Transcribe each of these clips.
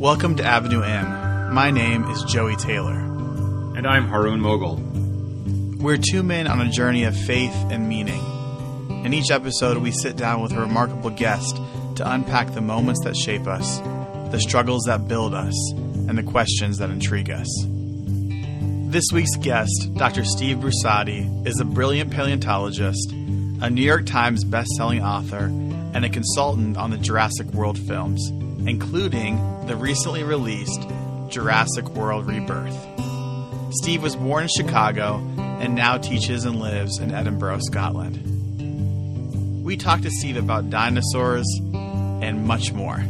Welcome to Avenue M. My name is Joey Taylor. And I'm Haroon Mogul. We're two men on a journey of faith and meaning. In each episode, we sit down with a remarkable guest to unpack the moments that shape us, the struggles that build us, and the questions that intrigue us. This week's guest, Dr. Steve Brusatte, is a brilliant paleontologist, a New York Times best-selling author, and a consultant on the Jurassic World films, including the recently released Jurassic World Rebirth. Steve was born in Chicago and now teaches and lives in Edinburgh, Scotland. We talked to Steve about dinosaurs and much more.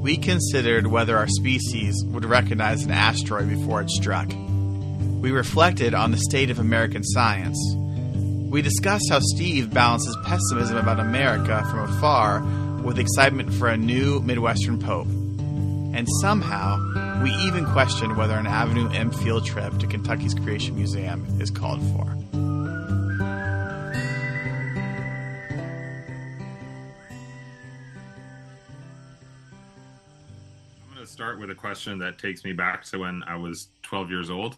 We considered whether our species would recognize an asteroid before it struck. We reflected on the state of American science. We discussed how Steve balances pessimism about America from afar with excitement for a new Midwestern pope. And somehow, we even questioned whether an Avenue M field trip to Kentucky's Creation Museum is called for. I'm going to start with a question that takes me back to when I was 12 years old,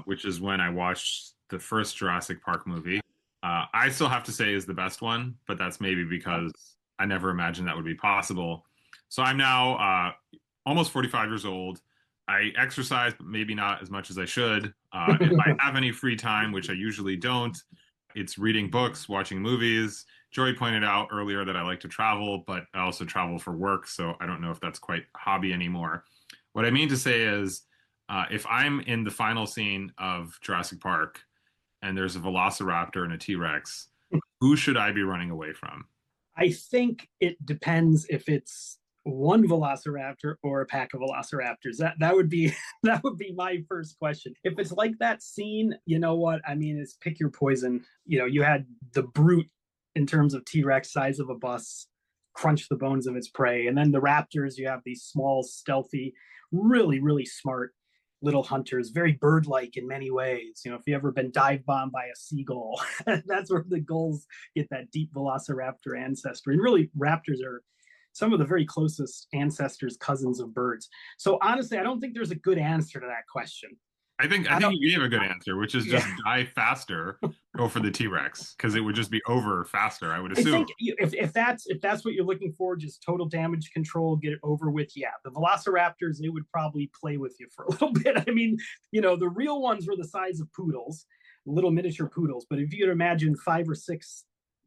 which is when I watched the first Jurassic Park movie. I still have to say is the best one, but that's maybe because I never imagined that would be possible. So I'm now almost 45 years old. I exercise, but maybe not as much as I should. If I have any free time, which I usually don't, it's reading books, watching movies. Joey pointed out earlier that I like to travel, but I also travel for work, so I don't know if that's quite a hobby anymore. What I mean to say is, if I'm in the final scene of Jurassic Park and there's a velociraptor and a T-Rex, who should I be running away from? I think it depends if it's one velociraptor or a pack of velociraptors. That would be my first question. If it's like that scene, you know what? I mean, it's pick your poison. You know, you had the brute in terms of T-Rex, size of a bus, crunch the bones of its prey. And then the raptors, you have these small, stealthy, really, really smart little hunters, very bird-like in many ways. You know, if you've ever been dive bombed by a seagull, that's where the gulls get that deep velociraptor ancestry. And really, raptors are some of the very closest ancestors, cousins of birds. So honestly, I don't think there's a good answer to that question. I think you gave a good answer, which is just die faster, go for the T-Rex, because it would just be over faster, I would assume. I think if that's what you're looking for, just total damage control, get it over with. Yeah, the velociraptors, they would probably play with you for a little bit. I mean, you know, the real ones were the size of poodles, little miniature poodles. But if you could imagine 5 or 6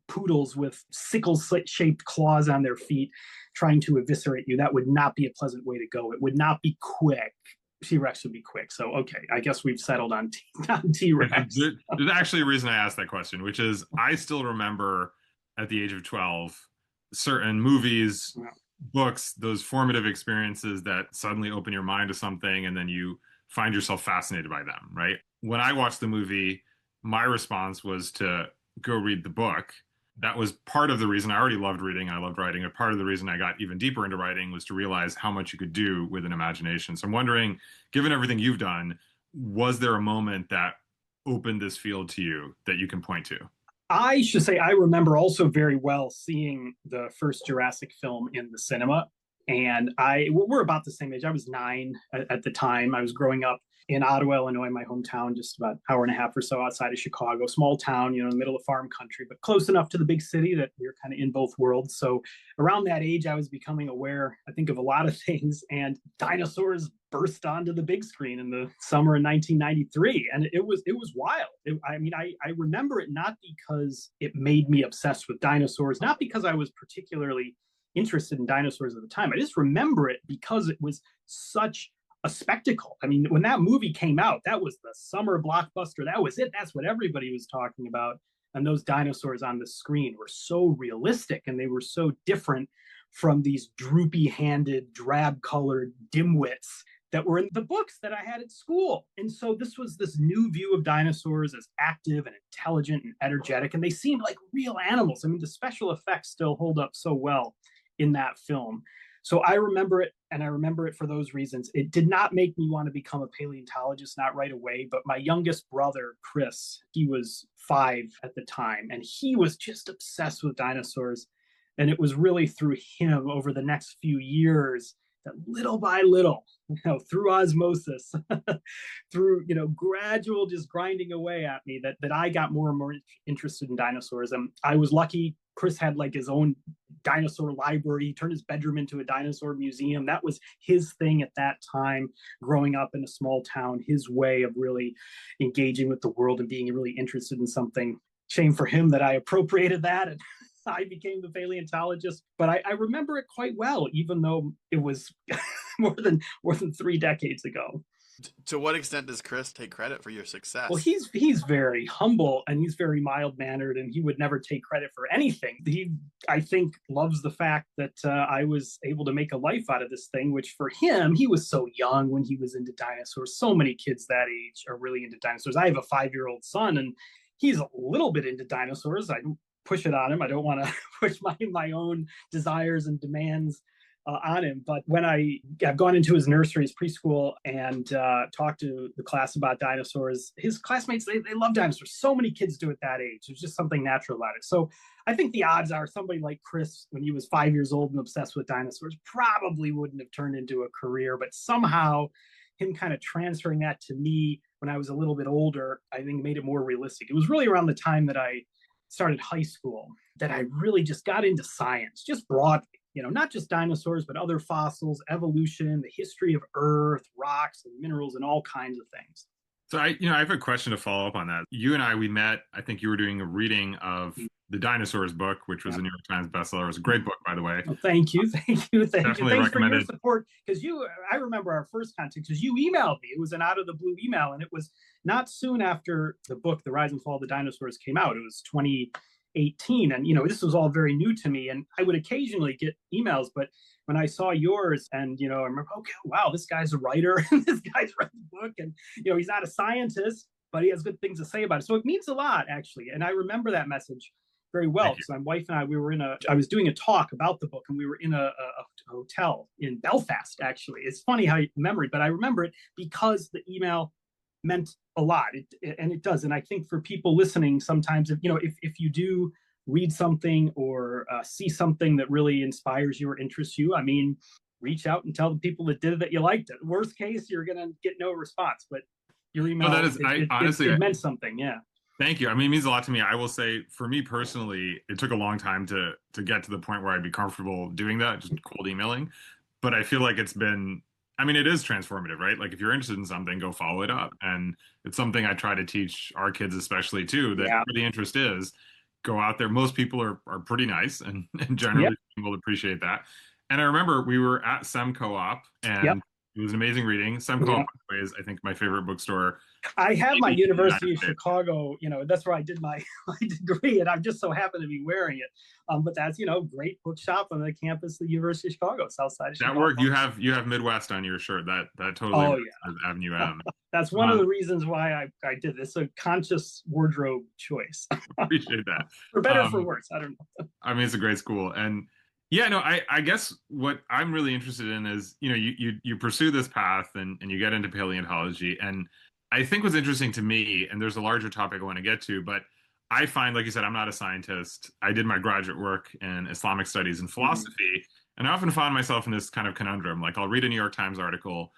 poodles with sickle-shaped claws on their feet trying to eviscerate you, that would not be a pleasant way to go. It would not be quick. T-Rex would be quick. So, okay, I guess we've settled on T-Rex. There's actually a reason I asked that question, which is I still remember at the age of 12, certain movies, books, those formative experiences that suddenly open your mind to something and then you find yourself fascinated by them, right? When I watched the movie, my response was to go read the book. That was part of the reason I already loved reading. I loved writing. And part of the reason I got even deeper into writing was to realize how much you could do with an imagination. So I'm wondering, given everything you've done, was there a moment that opened this field to you that you can point to? I should say I remember also very well seeing the first Jurassic film in the cinema. And we're about the same age. I was 9 at the time. I was growing up in Ottawa, Illinois, my hometown, just about an hour and a half or so outside of Chicago. Small town, you know, in the middle of farm country, but close enough to the big city that we were kind of in both worlds. So around that age, I was becoming aware, I think, of a lot of things. And dinosaurs burst onto the big screen in the summer of 1993. And it was wild. I remember it not because it made me obsessed with dinosaurs, not because I was particularly interested in dinosaurs at the time. I just remember it because it was such a spectacle. I mean, when that movie came out, that was the summer blockbuster. That was it. That's what everybody was talking about. And those dinosaurs on the screen were so realistic and they were so different from these droopy-handed, drab-colored dimwits that were in the books that I had at school. And so this was this new view of dinosaurs as active and intelligent and energetic, and they seemed like real animals. I mean, the special effects still hold up so well in that film. So I remember it, and I remember it for those reasons. It did not make me want to become a paleontologist, not right away, but my youngest brother, Chris, he was 5 at the time, and he was just obsessed with dinosaurs. And it was really through him over the next few years that little by little, through osmosis, through, gradual just grinding away at me, that I got more and more interested in dinosaurs. And I was lucky. Chris had like his own dinosaur library. He turned his bedroom into a dinosaur museum. That was his thing at that time, growing up in a small town, his way of really engaging with the world and being really interested in something. Shame for him that I appropriated that and I became the paleontologist. But I remember it quite well, even though it was more than 3 decades ago. To what extent does Chris take credit for your success? Well, he's very humble and he's very mild-mannered, and he would never take credit for anything. He, I think, loves the fact that I was able to make a life out of this thing, which for him, he was so young when he was into dinosaurs. So many kids that age are really into dinosaurs. I have a 5-year-old son, and he's a little bit into dinosaurs. I don't push it on him. I don't want to push my own desires and demands on him. But when I've gone into his nursery, his preschool, and talked to the class about dinosaurs, his classmates, they love dinosaurs. So many kids do at that age. There's just something natural about it. So I think the odds are somebody like Chris, when he was 5 years old and obsessed with dinosaurs, probably wouldn't have turned into a career. But somehow him kind of transferring that to me when I was a little bit older, I think made it more realistic. It was really around the time that I started high school that I really just got into science, just broadly. Not just dinosaurs, but other fossils, evolution, the history of Earth, rocks and minerals, and all kinds of things. So I have a question to follow up on that. You and we met, I think you were doing a reading of the Dinosaurs book, which was a New York Times bestseller. It was a great book, by the way. Well, thank you. Thanks recommended. for your support. Because I remember our first contact, because you emailed me. It was an out of the blue email, and it was not soon after the book, The Rise and Fall of the Dinosaurs, came out. It was 2018, and this was all very new to me, and I would occasionally get emails, but when I saw yours, and I remember, okay, wow, this guy's a writer, and this guy's read the book, and he's not a scientist, but he has good things to say about it. So it means a lot, actually. And I remember that message very well, because my wife and I was doing a talk about the book, and we were in a hotel in Belfast, actually. It's funny how memory, but I remember it because the email meant a lot, and it does. And I think for people listening, sometimes if you do read something or see something that really inspires you or interests you, reach out and tell the people that did it that you liked it. Worst case, you're gonna get no response, but your email, honestly, it meant something. Yeah. Thank you. It means a lot to me. I will say, for me personally, it took a long time to get to the point where I'd be comfortable doing that, just cold emailing. But I feel like it's been, it is transformative, right? Like if you're interested in something, go follow it up. And it's something I try to teach our kids especially too, that where the interest is, go out there. Most people are pretty nice and generally will appreciate that. And I remember we were at SEM-Co-op, and it was an amazing reading. SEM-Co-op, by the way, is, I think, my favorite bookstore. I have my University of Chicago, that's where I did my degree, and I'm just so happy to be wearing it. But that's, great bookshop on the campus of the University of Chicago, south side of Chicago. That worked. You have Midwest on your shirt. That totally works as Avenue M. That's one of the reasons why I did this. A conscious wardrobe choice. Appreciate that. For better or for worse, I don't know. It's a great school. And I guess what I'm really interested in is, you pursue this path and you get into paleontology. And I think what's interesting to me, and there's a larger topic I want to get to, but I find, like you said, I'm not a scientist. I did my graduate work in Islamic studies and philosophy, and I often find myself in this kind of conundrum. Like I'll read a New York Times article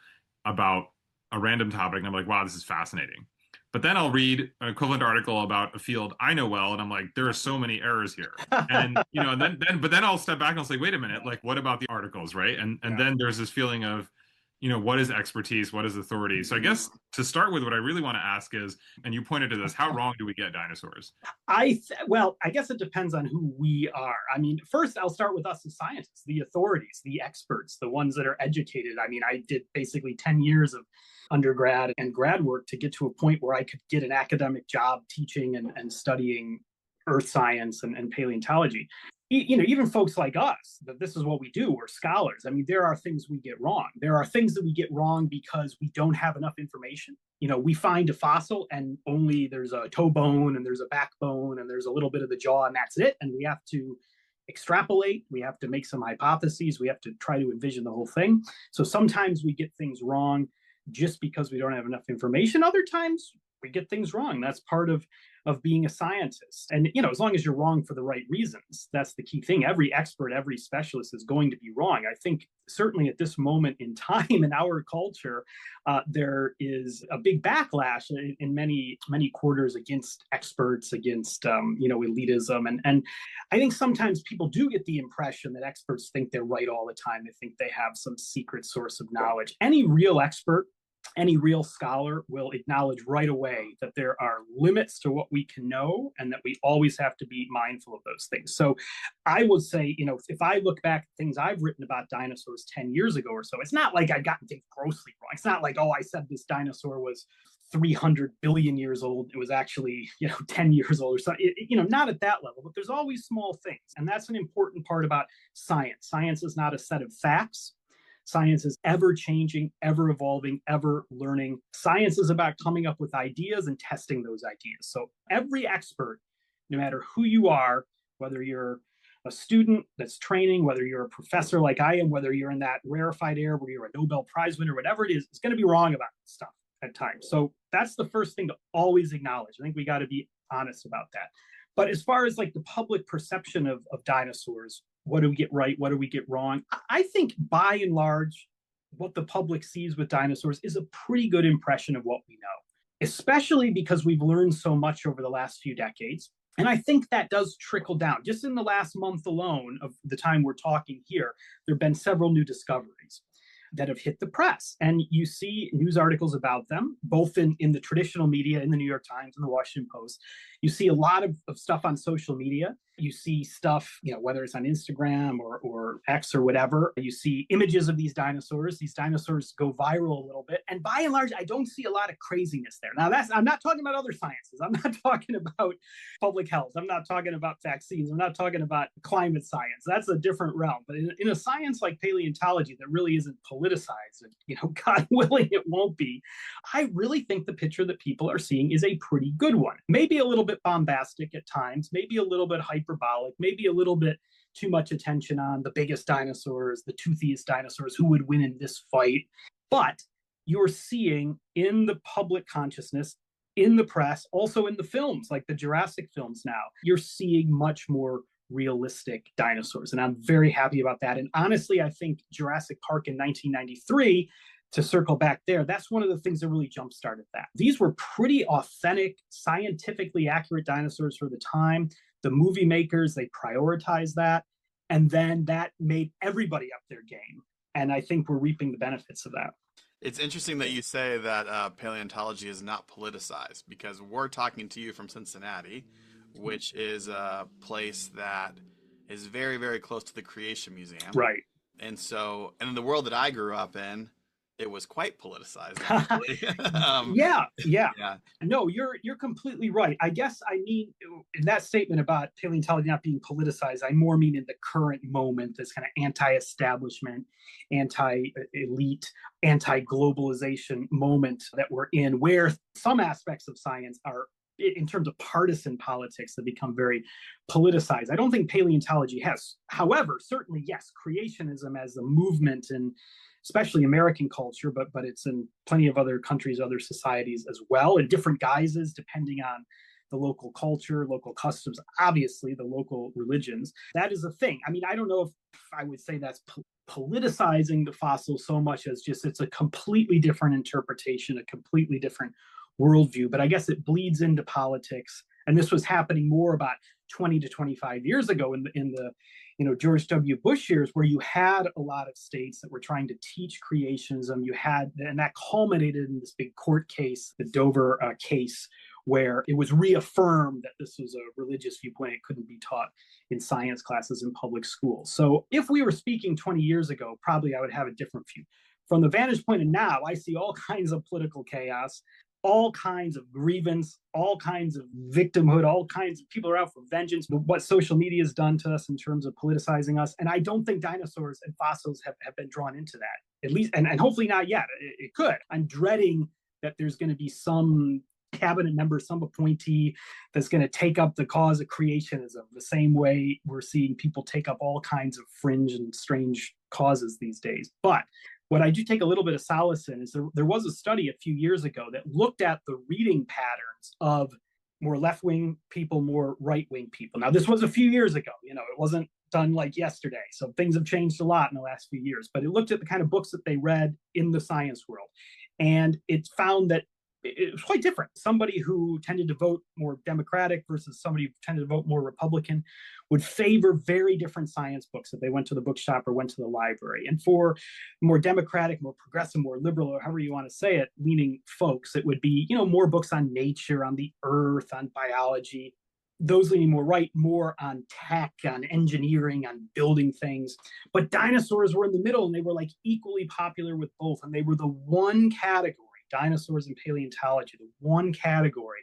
about a random topic, and I'm like, wow, this is fascinating. But then I'll read an equivalent article about a field I know well, and I'm like, there are so many errors here. And but then I'll step back and I'll say, wait a minute, like what about the articles, right? And then there's this feeling of, what is expertise? What is authority? So I guess to start with, what I really want to ask is, and you pointed to this, how wrong do we get dinosaurs? I guess it depends on who we are. First, I'll start with us as scientists, the authorities, the experts, the ones that are educated. I did basically 10 years of undergrad and grad work to get to a point where I could get an academic job teaching and studying earth science and paleontology. Even folks like us, that this is what we do, we're scholars. There are things we get wrong. There are things that we get wrong because we don't have enough information. We find a fossil and only there's a toe bone and there's a backbone and there's a little bit of the jaw and that's it. And we have to extrapolate. We have to make some hypotheses. We have to try to envision the whole thing. So sometimes we get things wrong just because we don't have enough information. Other times we get things wrong. That's part of of being a scientist. And, as long as you're wrong for the right reasons, that's the key thing. Every expert, every specialist is going to be wrong. I think certainly at this moment in time in our culture, there is a big backlash in many, many quarters against experts, against, elitism. And I think sometimes people do get the impression that experts think they're right all the time. They think they have some secret source of knowledge. Any real expert, any real scholar will acknowledge right away that there are limits to what we can know and that we always have to be mindful of those things. So I would say, if I look back at things I've written about dinosaurs 10 years ago or so, it's not like I've gotten things grossly wrong. It's not like, I said this dinosaur was 300 billion years old. It was actually, 10 years old or something, not at that level, but there's always small things. And that's an important part about science. Science is not a set of facts. Science is ever changing, ever evolving, ever learning. Science is about coming up with ideas and testing those ideas. So every expert, no matter who you are, whether you're a student that's training, whether you're a professor like I am, whether you're in that rarefied air where you're a Nobel Prize winner, whatever it is going to be wrong about stuff at times. So that's the first thing to always acknowledge. I think we got to be honest about that. But as far as like the public perception of dinosaurs, what do we get right? What do we get wrong? I think by and large, what the public sees with dinosaurs is a pretty good impression of what we know, especially because we've learned so much over the last few decades. And I think that does trickle down. Just in the last month alone of the time we're talking here, there have been several new discoveries that have hit the press. And you see news articles about them, both in the traditional media, in the New York Times and the Washington Post. You see a lot of stuff on social media. You see stuff, whether it's on Instagram or X or whatever. You see images of these dinosaurs. These dinosaurs go viral a little bit. And by and large, I don't see a lot of craziness there. Now, I'm not talking about other sciences. I'm not talking about public health. I'm not talking about vaccines. I'm not talking about climate science. That's a different realm. But in a science like paleontology that really isn't politicized, and God willing, it won't be, I really think the picture that people are seeing is a pretty good one. Maybe a little bit bombastic at times, maybe a little bit hyperbolic, maybe a little bit too much attention on the biggest dinosaurs, the toothiest dinosaurs, who would win in this fight. But you're seeing in the public consciousness, in the press, also in the films, like the Jurassic films now, you're seeing much more realistic dinosaurs. And I'm very happy about that. And honestly, I think Jurassic Park in 1993, to circle back there, that's one of the things that really jump-started that. These were pretty authentic, scientifically accurate dinosaurs for the time. The movie makers, they prioritized that. And then that made everybody up their game. And I think we're reaping the benefits of that. It's interesting that you say that paleontology is not politicized, because we're talking to you from Cincinnati, which is a place that is very, very close to the Creation Museum. Right. And so, and in the world that I grew up in, it was quite politicized. Actually. Yeah. No, you're completely right. I guess I mean, in that statement about paleontology not being politicized, I more mean in the current moment, this kind of anti-establishment, anti-elite, anti-globalization moment that we're in, where some aspects of science are, in terms of partisan politics, that become very politicized. I don't think paleontology has. However, certainly, yes, creationism as a movement, and especially American culture, but it's in plenty of other countries, other societies as well, in different guises, depending on the local culture, local customs, obviously the local religions. That is a thing. I mean, I don't know if I would say that's politicizing the fossils so much as just it's a completely different interpretation, a completely different worldview, but I guess it bleeds into politics. And this was happening more about 20 to 25 years ago in the George W. Bush years, where you had a lot of states that were trying to teach creationism. And that culminated in this big court case, the Dover case, where it was reaffirmed that this was a religious viewpoint. It couldn't be taught in science classes in public schools. So if we were speaking 20 years ago, probably I would have a different view. From the vantage point of now, I see all kinds of political chaos, all kinds of grievance, all kinds of victimhood, all kinds of people are out for vengeance. But what social media has done to us in terms of politicizing us. And I don't think dinosaurs and fossils have been drawn into that, at least, and hopefully not yet. It could. I'm dreading that there's going to be some cabinet member, some appointee that's going to take up the cause of creationism, the same way we're seeing people take up all kinds of fringe and strange causes these days. But what I do take a little bit of solace in is there was a study a few years ago that looked at the reading patterns of more left-wing people, more right-wing people. Now, this was a few years ago. It wasn't done like yesterday. So things have changed a lot in the last few years. But it looked at the kind of books that they read in the science world. And it found that it was quite different. Somebody who tended to vote more Democratic versus somebody who tended to vote more Republican would favor very different science books if they went to the bookshop or went to the library. And for more Democratic, more progressive, more liberal, or however you want to say it, leaning folks, it would be, more books on nature, on the earth, on biology. Those leaning more right, more on tech, on engineering, on building things. But dinosaurs were in the middle, and they were like equally popular with both. And they were the one category, dinosaurs and paleontology, the one category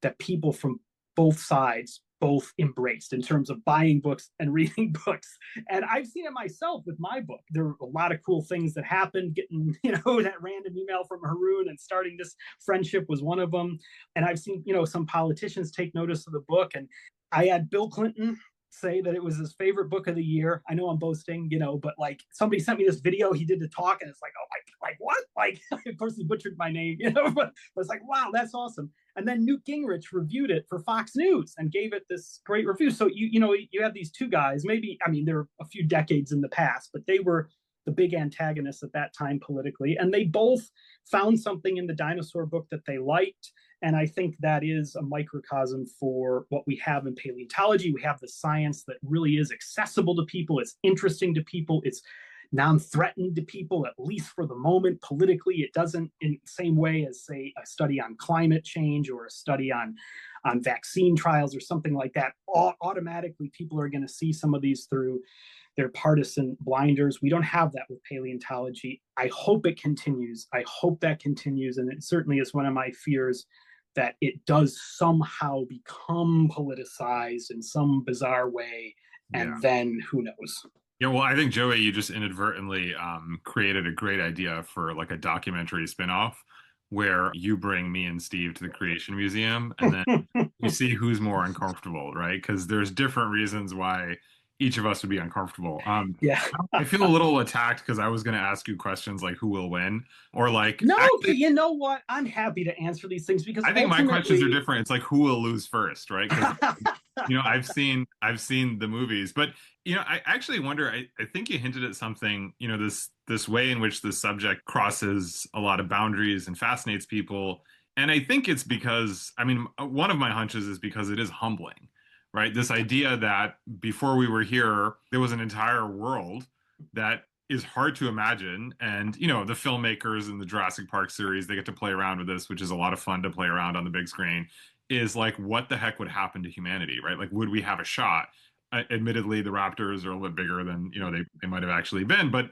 that people from both sides both embraced in terms of buying books and reading books. And I've seen it myself with my book. There were a lot of cool things that happened. Getting, that random email from Haroon and starting this friendship was one of them. And I've seen, some politicians take notice of the book. And I had Bill Clinton say that it was his favorite book of the year. I know I'm boasting, but like somebody sent me this video he did to talk, and it's like, oh my, like what? Like, of course he butchered my name, but it's like, wow, that's awesome. And then Newt Gingrich reviewed it for Fox News and gave it this great review. So you have these two guys, they're a few decades in the past, but they were the big antagonists at that time politically. And they both found something in the dinosaur book that they liked. And I think that is a microcosm for what we have in paleontology. We have the science that really is accessible to people. It's interesting to people. It's non-threatening to people, at least for the moment. Politically, it doesn't in the same way as, say, a study on climate change or a study on vaccine trials or something like that. Automatically, people are going to see some of these through their partisan blinders. We don't have that with paleontology. I hope it continues. I hope that continues. And it certainly is one of my fears that it does somehow become politicized in some bizarre way. And then who knows? Yeah, well, I think, Joey, you just inadvertently created a great idea for like a documentary spinoff where you bring me and Steve to the Creation Museum and then you see who's more uncomfortable, right? Because there's different reasons why each of us would be uncomfortable. Yeah. I feel a little attacked because I was going to ask you questions like who will win or like. No, but you know what? I'm happy to answer these things because I think my questions are different. It's like who will lose first, right? I've seen the movies, but I actually wonder. I think you hinted at something. This way in which this subject crosses a lot of boundaries and fascinates people, and I think it's because one of my hunches is because it is humbling. Right? This idea that before we were here, there was an entire world that is hard to imagine. And, the filmmakers in the Jurassic Park series, they get to play around with this, which is a lot of fun to play around on the big screen, is like, what the heck would happen to humanity, right? Like, would we have a shot? Admittedly, the raptors are a little bit bigger than, they might have actually been. But,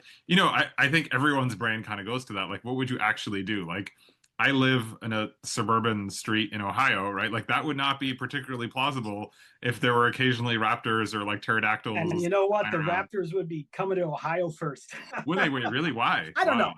I think everyone's brain kind of goes to that. Like, what would you actually do? Like, I live in a suburban street in Ohio, right? Like that would not be particularly plausible if there were occasionally raptors or like pterodactyls. And you know what? The raptors would be coming to Ohio first. Would they? Wait, really? Why? I don't know.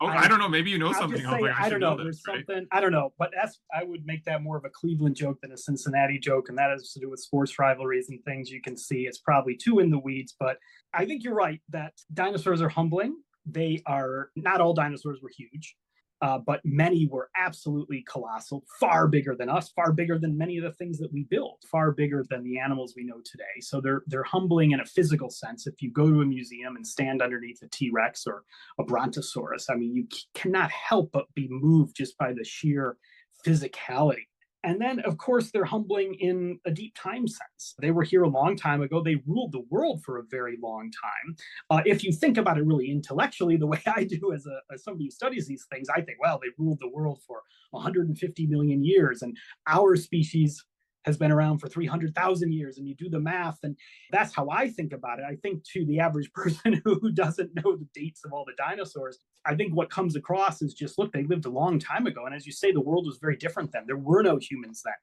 Oh, I don't know. Maybe you know something. I don't know. There's something. I don't know. But I would make that more of a Cleveland joke than a Cincinnati joke. And that has to do with sports rivalries and things you can see. It's probably too in the weeds. But I think you're right that dinosaurs are humbling. They are, not all dinosaurs were huge. But many were absolutely colossal, far bigger than us, far bigger than many of the things that we build, far bigger than the animals we know today. So they're humbling in a physical sense. If you go to a museum and stand underneath a T-Rex or a Brontosaurus, you cannot help but be moved just by the sheer physicality. And then, of course, they're humbling in a deep time sense. They were here a long time ago. They ruled the world for a very long time. If you think about it really intellectually, the way I do as somebody who studies these things, I think, well, they ruled the world for 150 million years. And our species has been around for 300,000 years. And you do the math. And that's how I think about it. I think to the average person who doesn't know the dates of all the dinosaurs, I think what comes across is just, look, they lived a long time ago. And as you say, the world was very different then. There were no humans then.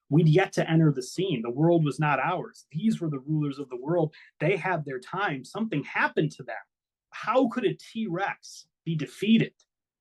We'd yet to enter the scene. The world was not ours. These were the rulers of the world. They had their time. Something happened to them. How could a T-Rex be defeated?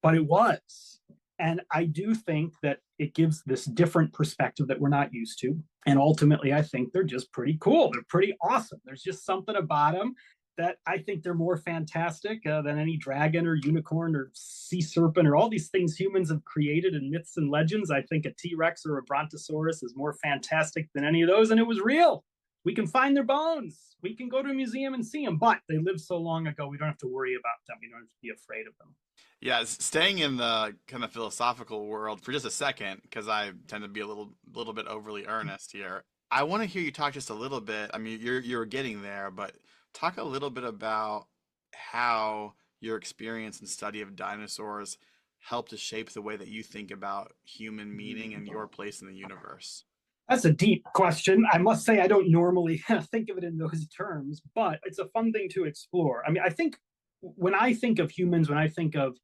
But it was. And I do think that it gives this different perspective that we're not used to. And ultimately, I think they're just pretty cool. They're pretty awesome. There's just something about them that I think they're more fantastic than any dragon or unicorn or sea serpent or all these things humans have created in myths and legends. I think a T-Rex or a Brontosaurus is more fantastic than any of those, and it was real. We can find their bones. We can go to a museum and see them, but they lived so long ago, we don't have to worry about them. We don't have to be afraid of them. Yeah, staying in the kind of philosophical world for just a second, because I tend to be a little bit overly earnest here. I want to hear you talk just a little bit. I mean, you're getting there, but talk a little bit about how your experience and study of dinosaurs helped to shape the way that you think about human meaning and your place in the universe. That's a deep question. I must say I don't normally think of it in those terms, but it's a fun thing to explore. I mean, I think when I think of humans, when I think of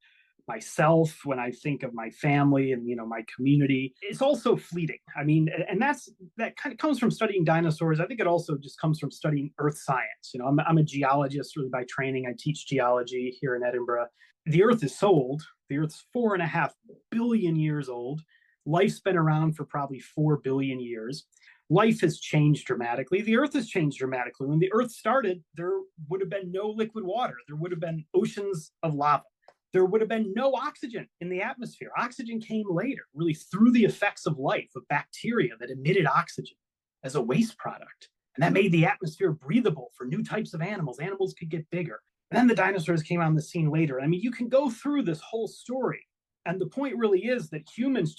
myself, when I think of my family and my community, it's also fleeting. I mean, and that kind of comes from studying dinosaurs. I think it also just comes from studying earth science. I'm a geologist really by training. I teach geology here in Edinburgh. The earth is so old. The earth's 4.5 billion years old. Life's been around for probably 4 billion years. Life has changed dramatically. The earth has changed dramatically. When the earth started, there would have been no liquid water. There would have been oceans of lava. There would have been no oxygen in the atmosphere. Oxygen came later, really through the effects of life, of bacteria that emitted oxygen as a waste product. And that made the atmosphere breathable for new types of animals. Animals could get bigger. And then the dinosaurs came on the scene later. I mean, you can go through this whole story. And the point really is that humans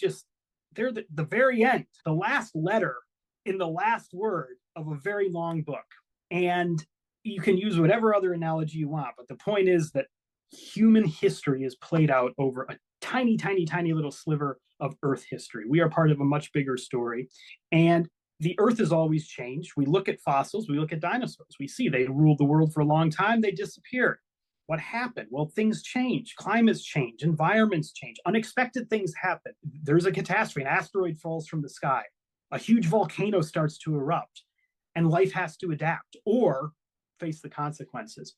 they're the very end, the last letter in the last word of a very long book. And you can use whatever other analogy you want, but the point is that human history is played out over a tiny, tiny, tiny little sliver of Earth history. We are part of a much bigger story. And the Earth has always changed. We look at fossils, we look at dinosaurs. We see they ruled the world for a long time, they disappeared. What happened? Well, things change. Climates change. Environments change. Unexpected things happen. There's a catastrophe. An asteroid falls from the sky. A huge volcano starts to erupt. And life has to adapt or face the consequences.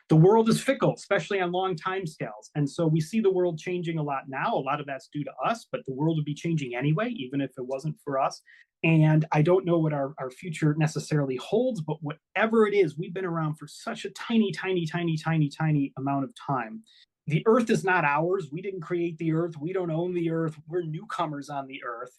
The world is fickle, especially on long time scales. And so we see the world changing a lot now. A lot of that's due to us, but the world would be changing anyway, even if it wasn't for us. And I don't know what our future necessarily holds, but whatever it is, we've been around for such a tiny, tiny, tiny, tiny, tiny amount of time. The earth is not ours. We didn't create the earth. We don't own the earth. We're newcomers on the earth.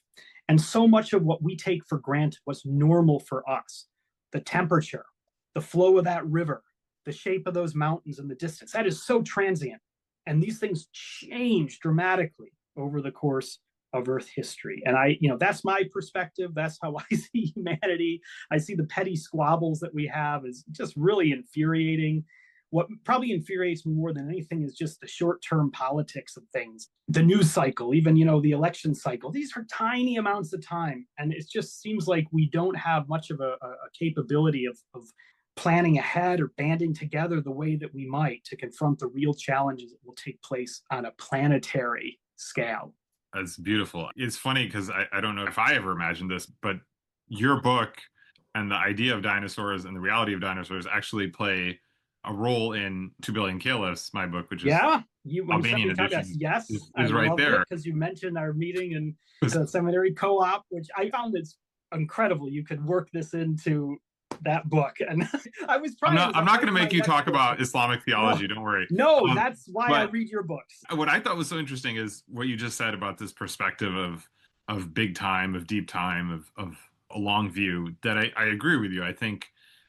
And so much of what we take for granted was normal for us. The temperature, the flow of that river, the shape of those mountains in the distance, that is so transient. And these things change dramatically over the course of Earth history. And that's my perspective. That's how I see humanity. I see the petty squabbles that we have as just really infuriating. What probably infuriates me more than anything is just the short-term politics of things. The news cycle, even, the election cycle. These are tiny amounts of time. And it just seems like we don't have much of a capability of planning ahead or banding together the way that we might to confront the real challenges that will take place on a planetary scale. That's beautiful. It's funny because I don't know if I ever imagined this, but your book and the idea of dinosaurs and the reality of dinosaurs actually play a role in 2 Billion Caliphs, my book, which is Albanian edition. Yes, is right there. Because you mentioned our meeting in the seminary co-op, which I found it's incredible. You could work this into that book, and I was. I'm not going to make you talk about Islamic theology. No, don't worry. No, that's why I read your books. What I thought was so interesting is what you just said about this perspective of big time, of deep time, of a long view. That I agree with you. I think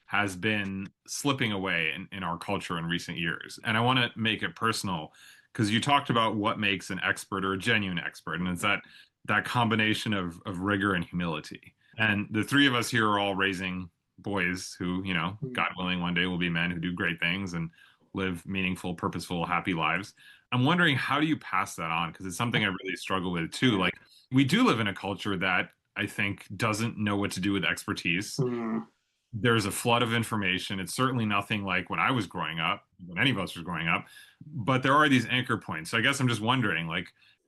has been slipping away in our culture in recent years, and I want to make it personal because you talked about what makes an expert or a genuine expert, and it's that combination of rigor and humility. And the three of us here are all raising boys who, God willing, one day will be men who do great things and live meaningful, purposeful, happy lives. I'm wondering, how do you pass that on? Because it's something I really struggle with too. Like, we do live in a culture that I think doesn't know what to do with expertise. There's a flood of information. It's certainly nothing like when I was growing up, when any of us was growing up, but there are these anchor points. So I guess I'm just wondering, like,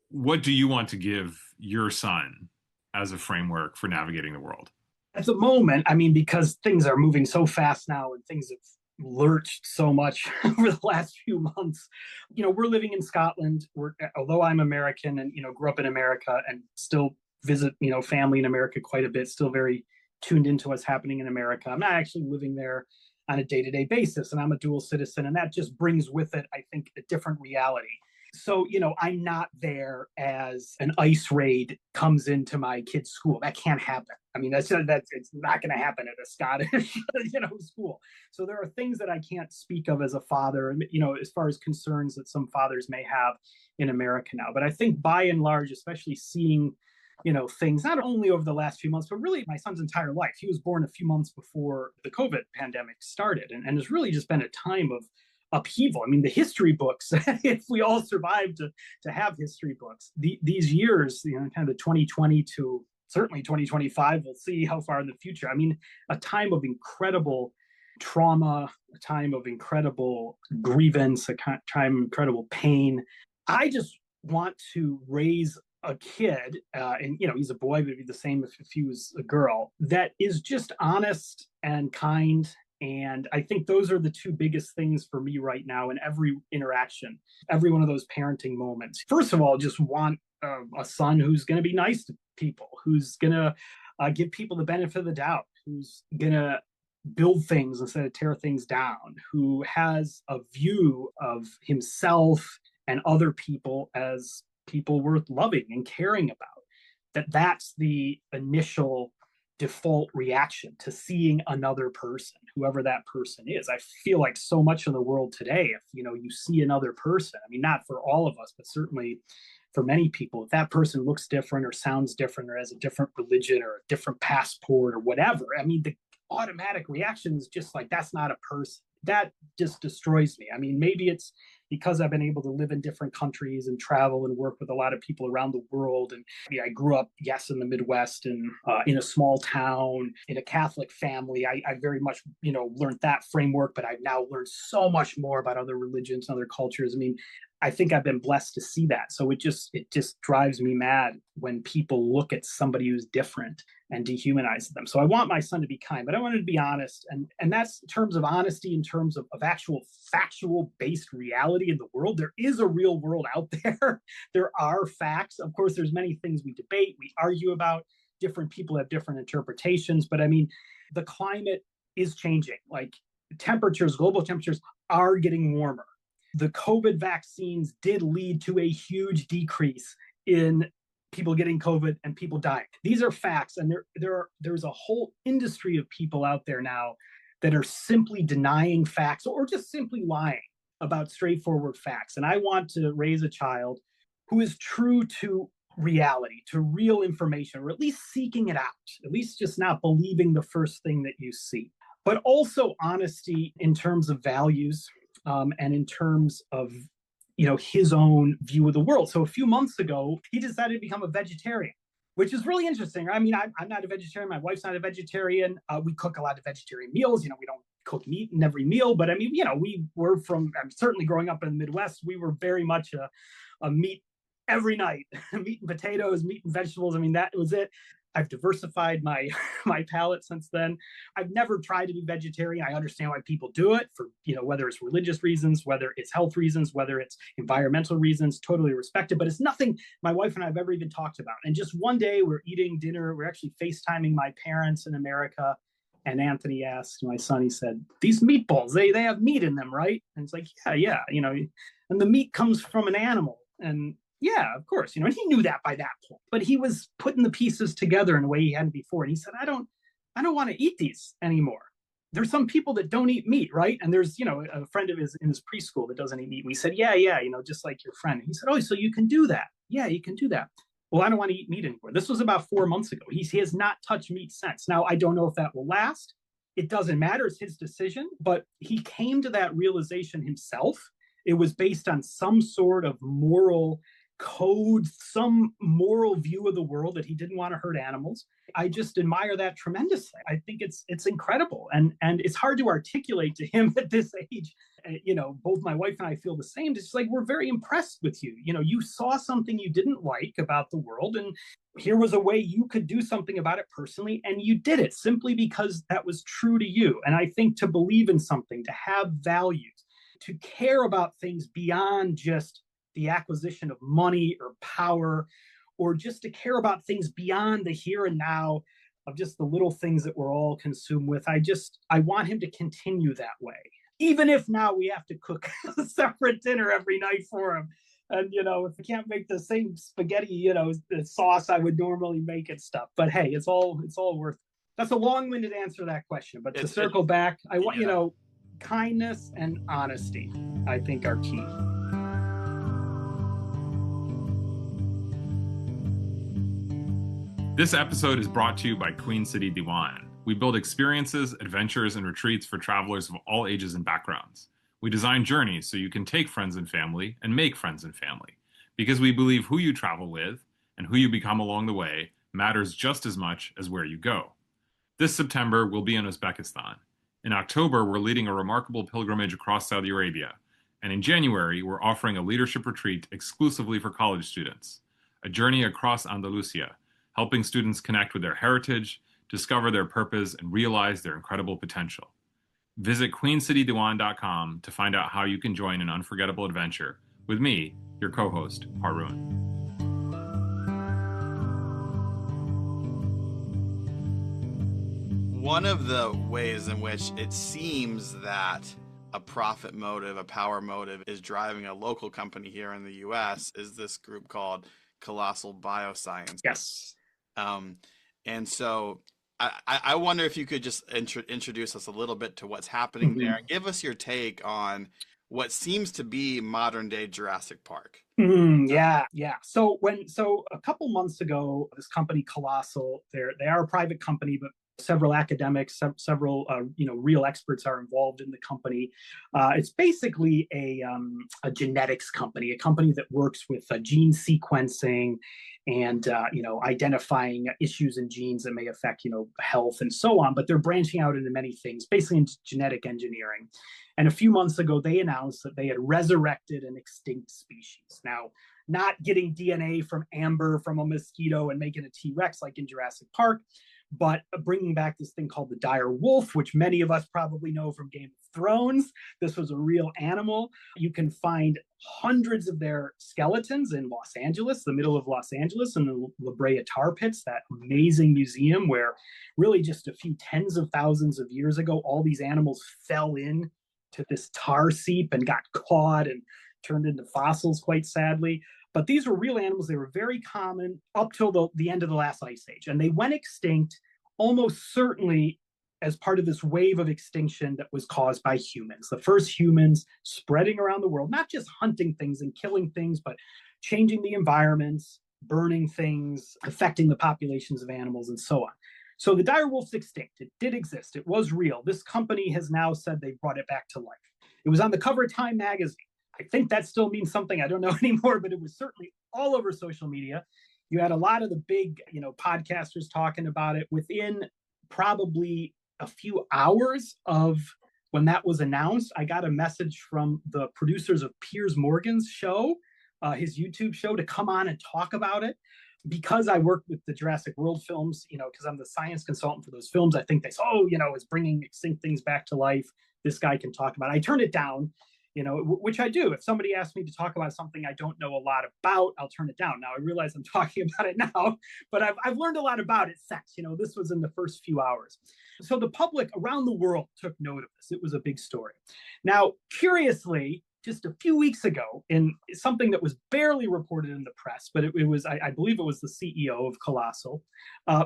what do you want to give your son as a framework for navigating the world? At the moment, because things are moving so fast now and things have lurched so much over the last few months, we're living in Scotland. Although I'm American and, grew up in America and still visit, family in America quite a bit, still very tuned into what's happening in America. I'm not actually living there. on a day-to-day basis, and I'm a dual citizen, and that just brings with it, I think, a different reality. So, I'm not there as an ICE raid comes into my kid's school. That can't happen. I mean, that's it's not going to happen at a Scottish, school. So there are things that I can't speak of as a father, as far as concerns that some fathers may have in America now. But I think by and large, especially seeing, things not only over the last few months, but really my son's entire life. He was born a few months before the COVID pandemic started, and it's really just been a time of upheaval. I mean, the history books, if we all survived to have history books, these years, kind of the 2020 to certainly 2025, we'll see how far in the future. I mean, a time of incredible trauma, a time of incredible grievance, a time of incredible pain. I just want to raise a kid, and he's a boy, but it'd be the same if he was a girl, that is just honest and kind. And I think those are the two biggest things for me right now in every interaction, every one of those parenting moments. First of all, just want a son who's going to be nice to people, who's going to give people the benefit of the doubt, who's going to build things instead of tear things down, who has a view of himself and other people as people worth loving and caring about. That's the initial default reaction to seeing another person, whoever that person is. I feel like so much in the world today, if you see another person, I mean, not for all of us, but certainly for many people, if that person looks different or sounds different or has a different religion or a different passport or whatever, I mean, the automatic reaction is just like, that's not a person. That just destroys me. I mean, maybe it's because I've been able to live in different countries and travel and work with a lot of people around the world. And I grew up, yes, in the Midwest and in a small town, in a Catholic family. I very much, learned that framework, but I've now learned so much more about other religions and other cultures. I mean, I think I've been blessed to see that. So it just drives me mad when people look at somebody who's different and dehumanize them. So I want my son to be kind, but I want him to be honest. And that's in terms of honesty, in terms of actual factual based reality in the world. There is a real world out there. There are facts. Of course, there's many things we debate, we argue about. Different people have different interpretations. But I mean, the climate is changing. Like global temperatures are getting warmer. The COVID vaccines did lead to a huge decrease in people getting COVID and people dying. These are facts, and there's a whole industry of people out there now that are simply denying facts or just simply lying about straightforward facts. And I want to raise a child who is true to reality, to real information, or at least seeking it out, at least just not believing the first thing that you see. But also honesty in terms of values, and in terms of his own view of the world. So a few months ago, he decided to become a vegetarian, which is really interesting. I mean, I'm not a vegetarian. My wife's not a vegetarian. We cook a lot of vegetarian meals. We don't cook meat in every meal, but I mean, we were certainly growing up in the Midwest, we were very much a meat every night, meat and potatoes, meat and vegetables. I mean, that was it. I've diversified my palate since then. I've never tried to be vegetarian. I understand why people do it for, whether it's religious reasons, whether it's health reasons, whether it's environmental reasons, totally respected. But it's nothing my wife and I have ever even talked about. And just one day we're eating dinner. We're actually FaceTiming my parents in America. And Anthony asked my son, he said, these meatballs, they have meat in them, right? And it's like, yeah, and the meat comes from an animal. And yeah, of course, and he knew that by that point, but he was putting the pieces together in a way he hadn't before. And he said, I don't want to eat these anymore. There's some people that don't eat meat, right? And there's, a friend of his in his preschool that doesn't eat meat. We said, yeah, just like your friend. And he said, oh, so you can do that. Yeah, you can do that. Well, I don't want to eat meat anymore. This was about 4 months ago. He has not touched meat since. Now, I don't know if that will last. It doesn't matter. It's his decision. But he came to that realization himself. It was based on some sort of moral code, some moral view of the world that he didn't want to hurt animals. I just admire that tremendously. I think it's incredible. And it's hard to articulate to him at this age. Both my wife and I feel the same. It's like, we're very impressed with you. You saw something you didn't like about the world, and here was a way you could do something about it personally, and you did it simply because that was true to you. And I think to believe in something, to have values, to care about things beyond just the acquisition of money or power, or just to care about things beyond the here and now, of just the little things that we're all consumed with. I want him to continue that way. Even if now we have to cook a separate dinner every night for him. And, if we can't make the same spaghetti, the sauce I would normally make and stuff. But hey, it's all worth it. That's a long-winded answer to that question. But to circle back, I want, kindness and honesty, I think, are key. This episode is brought to you by Queen City Diwan. We build experiences, adventures, and retreats for travelers of all ages and backgrounds. We design journeys so you can take friends and family and make friends and family, because we believe who you travel with and who you become along the way matters just as much as where you go. This September, we'll be in Uzbekistan. In October, we're leading a remarkable pilgrimage across Saudi Arabia. And in January, we're offering a leadership retreat exclusively for college students, a journey across Andalusia, helping students connect with their heritage, discover their purpose, and realize their incredible potential. Visit queencitydiwan.com to find out how you can join an unforgettable adventure with me, your co-host, Haroon. One of the ways in which it seems that a profit motive, a power motive, is driving a local company here in the U.S. is this group called Colossal Bioscience. Yes. And so I wonder if you could just introduce us a little bit to what's happening there. Give us your take on what seems to be modern day Jurassic Park. Yeah. So a couple months ago, this company Colossal, they are a private company, but several academics, several real experts are involved in the company. It's basically a genetics company, a company that works with gene sequencing and identifying issues in genes that may affect health and so on. But they're branching out into many things, basically into genetic engineering. And a few months ago, they announced that they had resurrected an extinct species. Now, not getting DNA from amber from a mosquito and making a T-Rex like in Jurassic Park, but bringing back this thing called the dire wolf, which many of us probably know from Game of Thrones. This was a real animal. You can find hundreds of their skeletons in Los Angeles, the middle of Los Angeles, in the La Brea tar pits, that amazing museum where really just a few tens of thousands of years ago, all these animals fell in to this tar seep and got caught and turned into fossils, quite sadly. But these were real animals. They were very common up till the end of the last ice age. And they went extinct almost certainly as part of this wave of extinction that was caused by humans. The first humans spreading around the world, not just hunting things and killing things, but changing the environments, burning things, affecting the populations of animals, and so on. So the dire wolf's extinct. It did exist. It was real. This company has now said they brought it back to life. It was on the cover of Time magazine. I think that still means something. I don't know anymore, but it was certainly all over social media. You had a lot of the big, podcasters talking about it. Within probably a few hours of when that was announced, I got a message from the producers of Piers Morgan's show, his YouTube show, to come on and talk about it. Because I work with the Jurassic World films, because I'm the science consultant for those films, I think they said, it's bringing extinct things back to life. This guy can talk about it. I turned it down. Which I do. If somebody asks me to talk about something I don't know a lot about, I'll turn it down. Now, I realize I'm talking about it now, but I've learned a lot about it since. This was in the first few hours. So the public around the world took note of this. It was a big story. Now, curiously, just a few weeks ago, in something that was barely reported in the press, but it was, I believe it was the CEO of Colossal,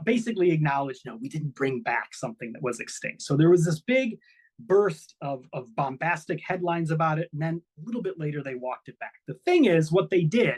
basically acknowledged, we didn't bring back something that was extinct. So there was this big burst of bombastic headlines about it, and then a little bit later they walked it back. The thing is, what they did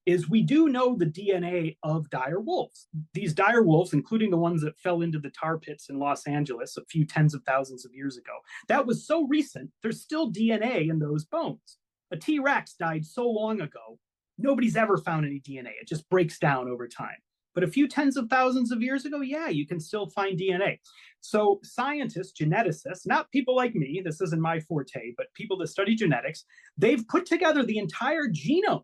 is we do know the DNA of dire wolves. These dire wolves, including the ones that fell into the tar pits in Los Angeles a few tens of thousands of years ago, that was so recent, there's still DNA in those bones. A T-Rex died so long ago, nobody's ever found any DNA. It just breaks down over time. But a few tens of thousands of years ago, yeah, you can still find DNA. So scientists, geneticists, not people like me, this isn't my forte, but people that study genetics, they've put together the entire genome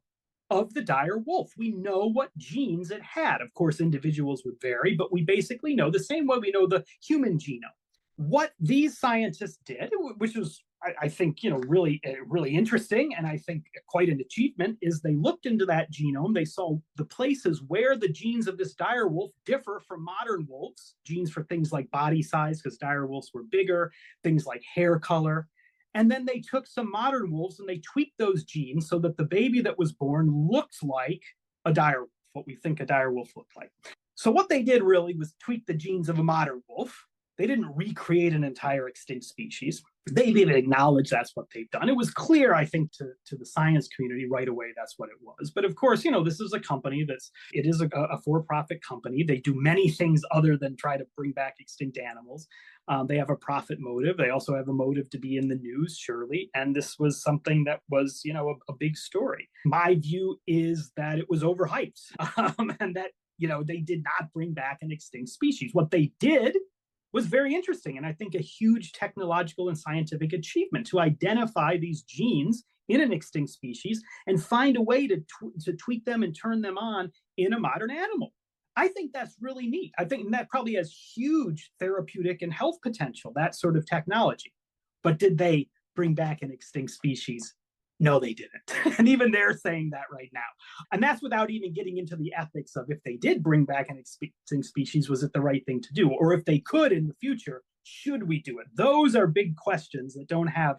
of the dire wolf. We know what genes it had. Of course, individuals would vary, but we basically know the same way we know the human genome. What these scientists did, which was I think, really, really interesting, and I think quite an achievement, is they looked into that genome. They saw the places where the genes of this dire wolf differ from modern wolves, genes for things like body size, because dire wolves were bigger, things like hair color. And then they took some modern wolves and they tweaked those genes so that the baby that was born looked like a dire wolf, what we think a dire wolf looked like. So what they did really was tweak the genes of a modern wolf. They didn't recreate an entire extinct species. They didn't acknowledge that's what they've done. It was clear, I think, to the science community right away that's what it was. But of course, this is a company it is a for-profit company. They do many things other than try to bring back extinct animals. They have a profit motive. They also have a motive to be in the news, surely. And this was something that was, a big story. My view is that it was overhyped, and that, they did not bring back an extinct species. What they did was very interesting, and I think a huge technological and scientific achievement to identify these genes in an extinct species and find a way to tweak them and turn them on in a modern animal. I think that's really neat. I think that probably has huge therapeutic and health potential, that sort of technology. But did they bring back an extinct species? No, they didn't. And even they're saying that right now. And that's without even getting into the ethics of, if they did bring back an extinct species, was it the right thing to do? Or if they could in the future, should we do it? Those are big questions that don't have,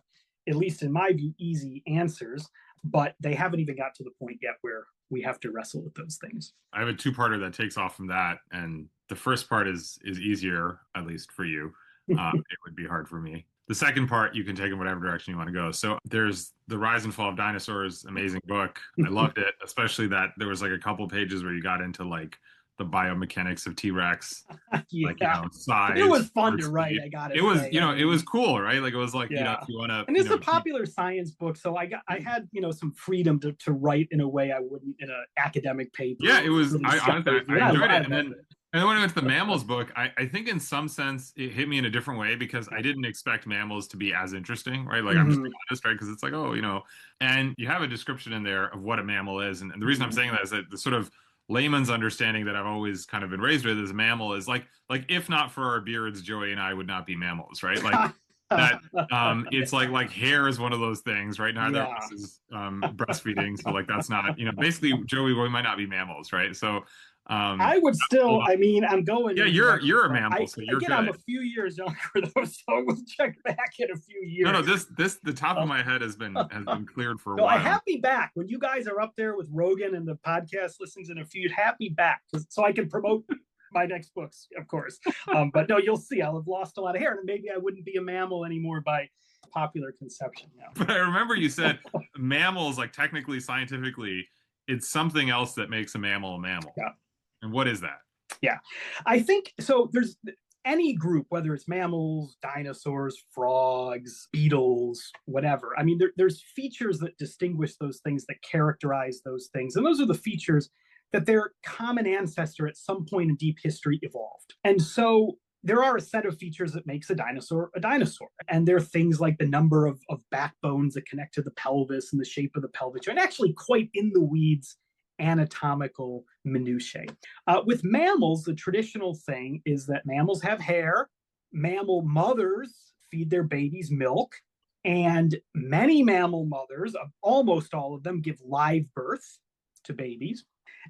at least in my view, easy answers. But they haven't even got to the point yet where we have to wrestle with those things. I have a two-parter that takes off from that. And the first part is easier, at least for you. It would be hard for me. The second part, you can take in whatever direction you want to go. So there's The Rise and Fall of Dinosaurs, amazing book. I loved it, especially that there was like a couple pages where you got into like the biomechanics of T-Rex, Yeah. like, size. It was fun to write, I got it. It was, it was cool, right? Like it was like, if you want to. And it's a popular science book, so I had, some freedom to write in a way I wouldn't in an academic paper. Yeah, it was, really I enjoyed it. And then when I went to the Okay. mammals book, I think in some sense it hit me in a different way because I didn't expect mammals to be as interesting, right? Like I'm just being honest, right? Because it's like, and you have a description in there of what a mammal is. And the reason I'm saying that is that the sort of layman's understanding that I've always kind of been raised with is a mammal is like if not for our beards, Joey and I would not be mammals, right? Like that it's like hair is one of those things, right? Neither of us is breastfeeding. So like that's not, basically Joey, we might not be mammals, right? So I would still, I'm going. Yeah, you're a mammal, so you're again, good. I'm a few years younger though, so we'll check back in a few years. No, the top of my head has been cleared for a while. I have me back when you guys are up there with Rogan and the podcast listens in a few. Have me back so I can promote my next books, of course. But no, you'll see, I'll have lost a lot of hair, and maybe I wouldn't be a mammal anymore by popular conception now. But I remember you said mammals, like technically, scientifically, it's something else that makes a mammal a mammal. Yeah. And what is that? Yeah, I think so. There's any group, whether it's mammals, dinosaurs, frogs, beetles, whatever. There's features that distinguish those things, that characterize those things. And those are the features that their common ancestor at some point in deep history evolved. And so there are a set of features that makes a dinosaur a dinosaur. And there are things like the number of backbones that connect to the pelvis and the shape of the pelvic joint, actually quite in the weeds anatomical minutiae. With mammals, the traditional thing is that mammals have hair, mammal mothers feed their babies milk, and many mammal mothers, almost all of them, give live birth to babies.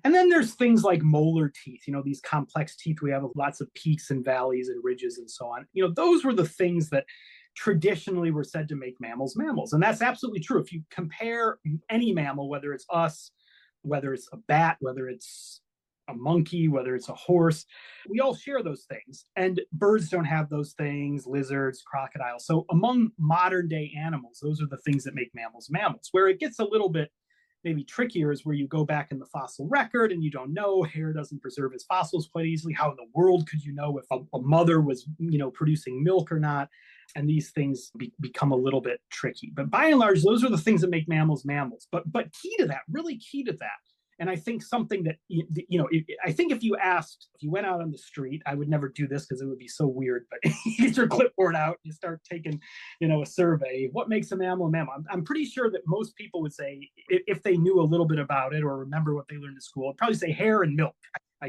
And then there's things like molar teeth, these complex teeth we have with lots of peaks and valleys and ridges and so on. Those were the things that traditionally were said to make mammals mammals. And that's absolutely true. If you compare any mammal, whether it's us, whether it's a bat, whether it's a monkey, whether it's a horse, we all share those things. And birds don't have those things, lizards, crocodiles. So among modern day animals, those are the things that make mammals mammals. Where it gets a little bit maybe trickier is where you go back in the fossil record and you don't know, hair doesn't preserve its fossils quite easily. How in the world could you know if a mother was, producing milk or not? And these things become a little bit tricky. But by and large, those are the things that make mammals mammals. But key to that, really key to that, and I think something that, I think if you went out on the street, I would never do this because it would be so weird, but you get your clipboard out, you start taking, a survey. What makes a mammal a mammal? I'm pretty sure that most people would say, if they knew a little bit about it or remember what they learned in school, I'd probably say hair and milk.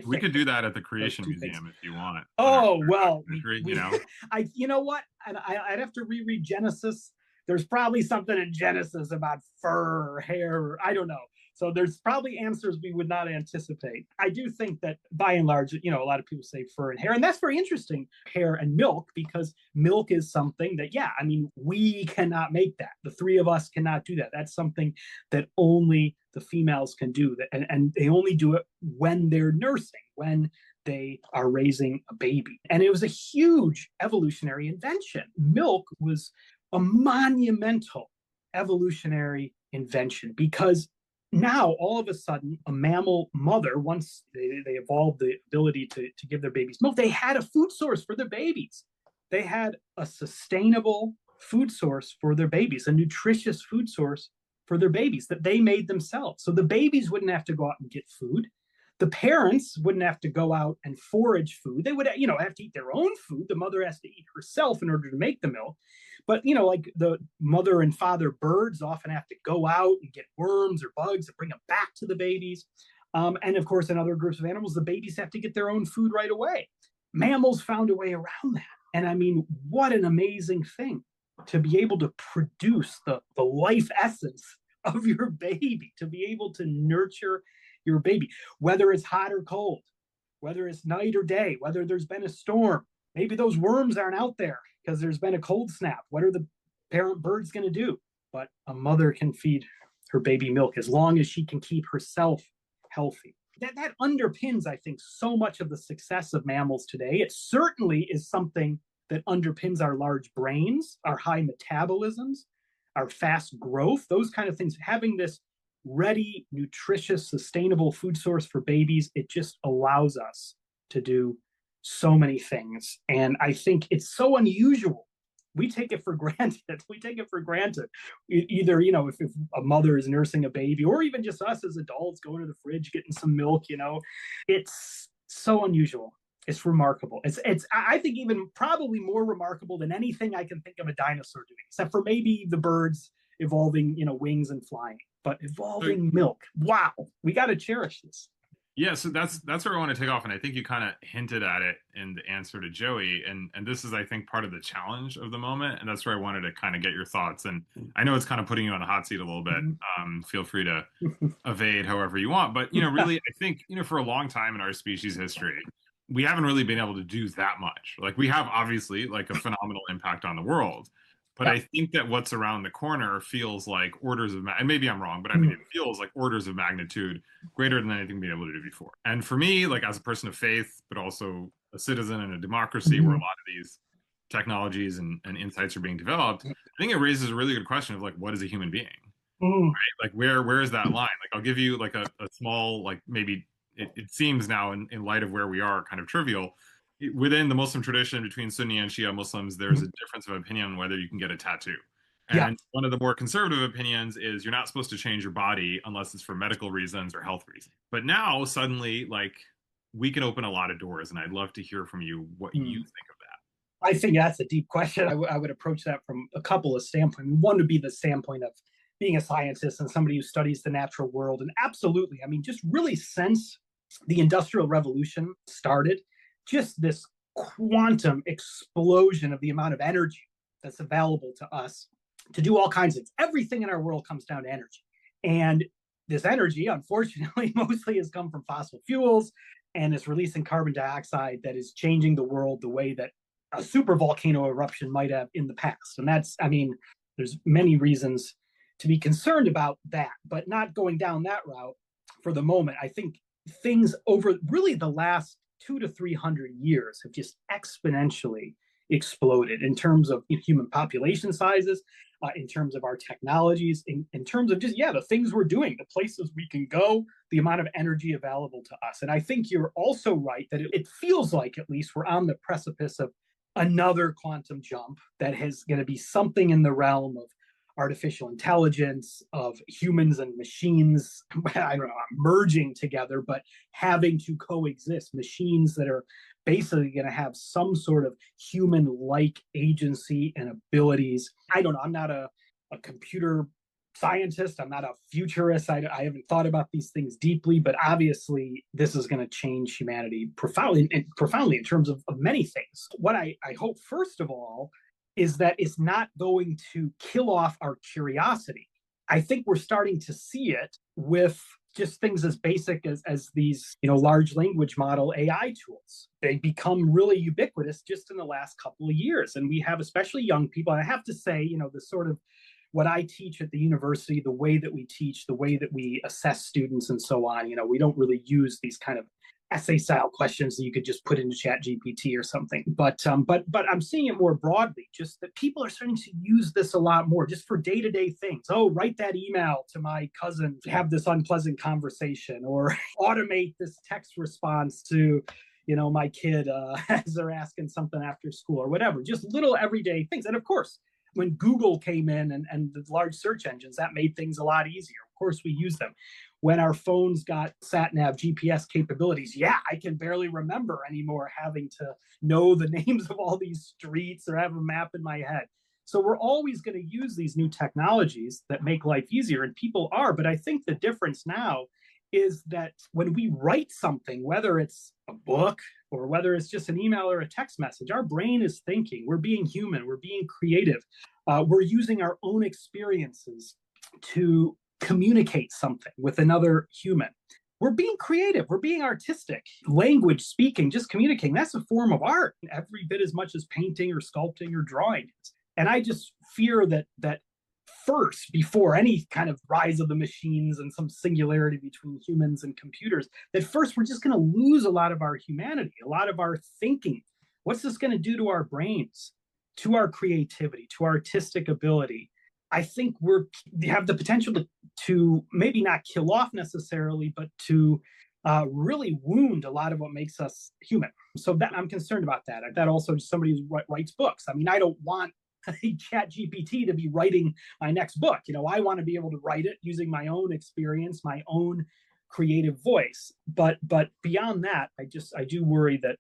We could do that at the Creation Museum if you want it. Oh, well, you know what? I'd have to reread Genesis there's probably something in Genesis about fur or hair, or I don't know. So there's probably answers we would not anticipate. I do think that by and large, a lot of people say fur and hair, and that's very interesting, hair and milk, because milk is something that, we cannot make that. The three of us cannot do that. That's something that only the females can do, and they only do it when they're nursing, when they are raising a baby. And it was a huge evolutionary invention. Milk was a monumental evolutionary invention because now, all of a sudden, a mammal mother, once they evolved the ability to give their babies milk, they had a food source for their babies. They had a sustainable food source for their babies, a nutritious food source for their babies that they made themselves. So the babies wouldn't have to go out and get food. The parents wouldn't have to go out and forage food. They would, have to eat their own food. The mother has to eat herself in order to make the milk. But, like the mother and father birds often have to go out and get worms or bugs and bring them back to the babies. And of course, in other groups of animals, the babies have to get their own food right away. Mammals found a way around that. And I mean, what an amazing thing to be able to produce the life essence of your baby, to be able to nurture your baby, whether it's hot or cold, whether it's night or day, whether there's been a storm. Maybe those worms aren't out there because there's been a cold snap. What are the parent birds going to do? But a mother can feed her baby milk as long as she can keep herself healthy. That underpins, I think, so much of the success of mammals today. It certainly is something that underpins our large brains, our high metabolisms, our fast growth, those kind of things. Having this ready, nutritious, sustainable food source for babies, it just allows us to do so many things. And I think it's so unusual. We take it for granted. Either, if a mother is nursing a baby, or even just us as adults going to the fridge, getting some milk, it's so unusual. It's remarkable. It's I think even probably more remarkable than anything I can think of a dinosaur doing, except for maybe the birds evolving, wings and flying. But evolving milk, wow, we got to cherish this. Yeah, so that's where I want to take off, and I think you kind of hinted at it in the answer to Joey, and this is, I think, part of the challenge of the moment, and that's where I wanted to kind of get your thoughts. And I know it's kind of putting you on the hot seat a little bit. Feel free to evade however you want, but really, I think for a long time in our species history, we haven't really been able to do that much. Like, we have obviously like a phenomenal impact on the world. But I think that what's around the corner feels like orders of and maybe I'm wrong, but I mean, it feels like orders of magnitude greater than anything we've been able to do before. And for me, like as a person of faith, but also a citizen in a democracy where a lot of these technologies and insights are being developed, I think it raises a really good question of like, what is a human being? Right? Like where is that line? Like I'll give you like a small, like maybe it seems now in light of where we are kind of trivial. Within the Muslim tradition, between Sunni and Shia Muslims, there's a difference of opinion on whether you can get a tattoo. And one of the more conservative opinions is you're not supposed to change your body unless it's for medical reasons or health reasons. But now suddenly, like, we can open a lot of doors, and I'd love to hear from you what you think of that. I think that's a deep question. I would approach that from a couple of standpoints. One would be the standpoint of being a scientist and somebody who studies the natural world. And absolutely, I mean, just really since the Industrial Revolution started, just this quantum explosion of the amount of energy that's available to us to do all kinds of things. Everything in our world comes down to energy. And this energy, unfortunately, mostly has come from fossil fuels and is releasing carbon dioxide that is changing the world the way that a super volcano eruption might have in the past. And that's, I mean, there's many reasons to be concerned about that, but not going down that route for the moment. I think things over really the last 200 to 300 years have just exponentially exploded in terms of human population sizes, in terms of our technologies, in terms of just, the things we're doing, the places we can go, the amount of energy available to us. And I think you're also right that it feels like at least we're on the precipice of another quantum jump that is going to be something in the realm of artificial intelligence, of humans and machines, I don't know, merging together, but having to coexist. Machines that are basically going to have some sort of human-like agency and abilities. I don't know. I'm not a computer scientist. I'm not a futurist. I haven't thought about these things deeply, but obviously this is going to change humanity profoundly in terms of many things. What I hope, first of all, is that it's not going to kill off our curiosity. I think we're starting to see it with just things as basic as these, large language model AI tools. They become really ubiquitous just in the last couple of years. And we have, especially young people, and I have to say, the sort of what I teach at the university, the way that we teach, the way that we assess students and so on, we don't really use these kind of essay style questions that you could just put into Chat GPT or something. But I'm seeing it more broadly, just that people are starting to use this a lot more just for day-to-day things. Oh, write that email to my cousin to have this unpleasant conversation, or automate this text response to my kid as they're asking something after school, or whatever. Just little everyday things. And of course, when Google came in and the large search engines, that made things a lot easier. Of course, we use them. When our phones got sat-nav GPS capabilities, I can barely remember anymore having to know the names of all these streets or have a map in my head. So we're always going to use these new technologies that make life easier, and people are. But I think the difference now is that when we write something, whether it's a book or whether it's just an email or a text message, our brain is thinking. We're being human. We're being creative. We're using our own experiences to communicate something with another human. We're being creative. We're being artistic. Language, speaking, just communicating, that's a form of art, every bit as much as painting or sculpting or drawing is. And I just fear that first, before any kind of rise of the machines and some singularity between humans and computers, that first we're just going to lose a lot of our humanity, a lot of our thinking. What's this going to do to our brains, to our creativity, to our artistic ability? I think we have the potential to maybe not kill off necessarily, but to really wound a lot of what makes us human. So that I'm concerned about that. That also somebody who writes books. I mean, I don't want Chat GPT to be writing my next book. I want to be able to write it using my own experience, my own creative voice. But beyond that, I do worry that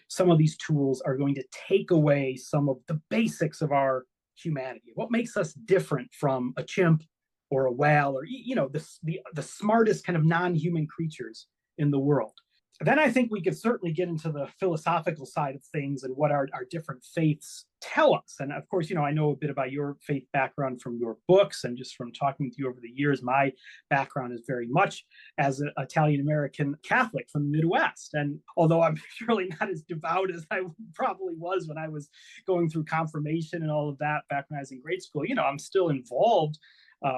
some of these tools are going to take away some of the basics of our humanity. What makes us different from a chimp or a whale, or the smartest kind of non-human creatures in the world. Then I think we could certainly get into the philosophical side of things and what our different faiths tell us. And of course, I know a bit about your faith background from your books and just from talking with you over the years. My background is very much as an Italian-American Catholic from the Midwest. And although I'm surely not as devout as I probably was when I was going through confirmation and all of that back when I was in grade school, I'm still involved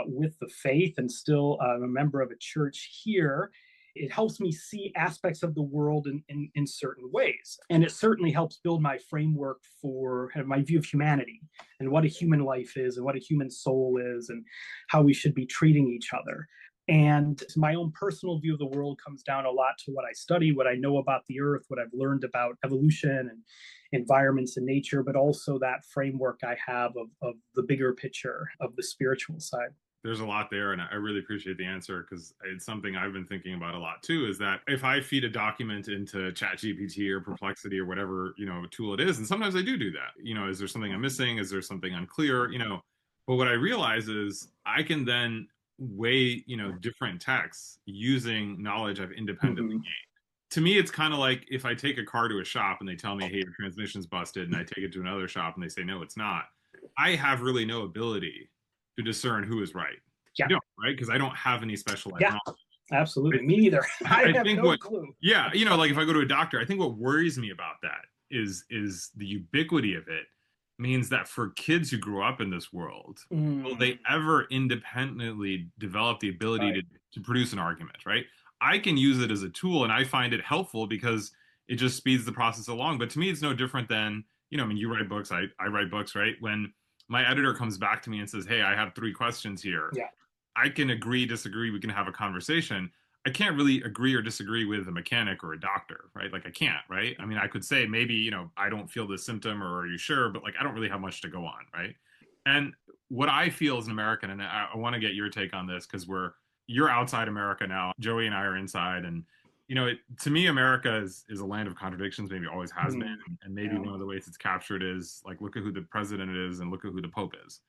with the faith and still a member of a church here. It helps me see aspects of the world in certain ways. And it certainly helps build my framework for my view of humanity and what a human life is and what a human soul is and how we should be treating each other. And my own personal view of the world comes down a lot to what I study, what I know about the earth, what I've learned about evolution and environments and nature, but also that framework I have of the bigger picture of the spiritual side. There's a lot there, and I really appreciate the answer, because it's something I've been thinking about a lot too, is that if I feed a document into ChatGPT or Perplexity or whatever, tool it is, and sometimes I do that, is there something I'm missing? Is there something unclear? But what I realize is I can then weigh, different texts using knowledge I've independently gained. To me, it's kind of like if I take a car to a shop and they tell me, hey, your transmission's busted, and I take it to another shop and they say, no, it's not. I have really no ability to discern who is right. Yeah. I don't, right? Because I don't have any specialized knowledge. Absolutely. Me neither. I have no clue. Yeah. Like if I go to a doctor, I think what worries me about that is the ubiquity of it means that for kids who grew up in this world, will they ever independently develop the ability to produce an argument, right? I can use it as a tool and I find it helpful because it just speeds the process along. But to me, it's no different than, you write books, I write books, right? When my editor comes back to me and says, hey, I have 3 questions here. Yeah. I can agree, disagree, we can have a conversation. I can't really agree or disagree with a mechanic or a doctor, right? Like I can't, right? I mean, I could say maybe, I don't feel this symptom, or are you sure? But I don't really have much to go on, right? And what I feel as an American, and I want to get your take on this because you're outside America now. Joey and I are inside, and to me, America is a land of contradictions, maybe always has been. And maybe one of the ways it's captured is look at who the president is and look at who the Pope is.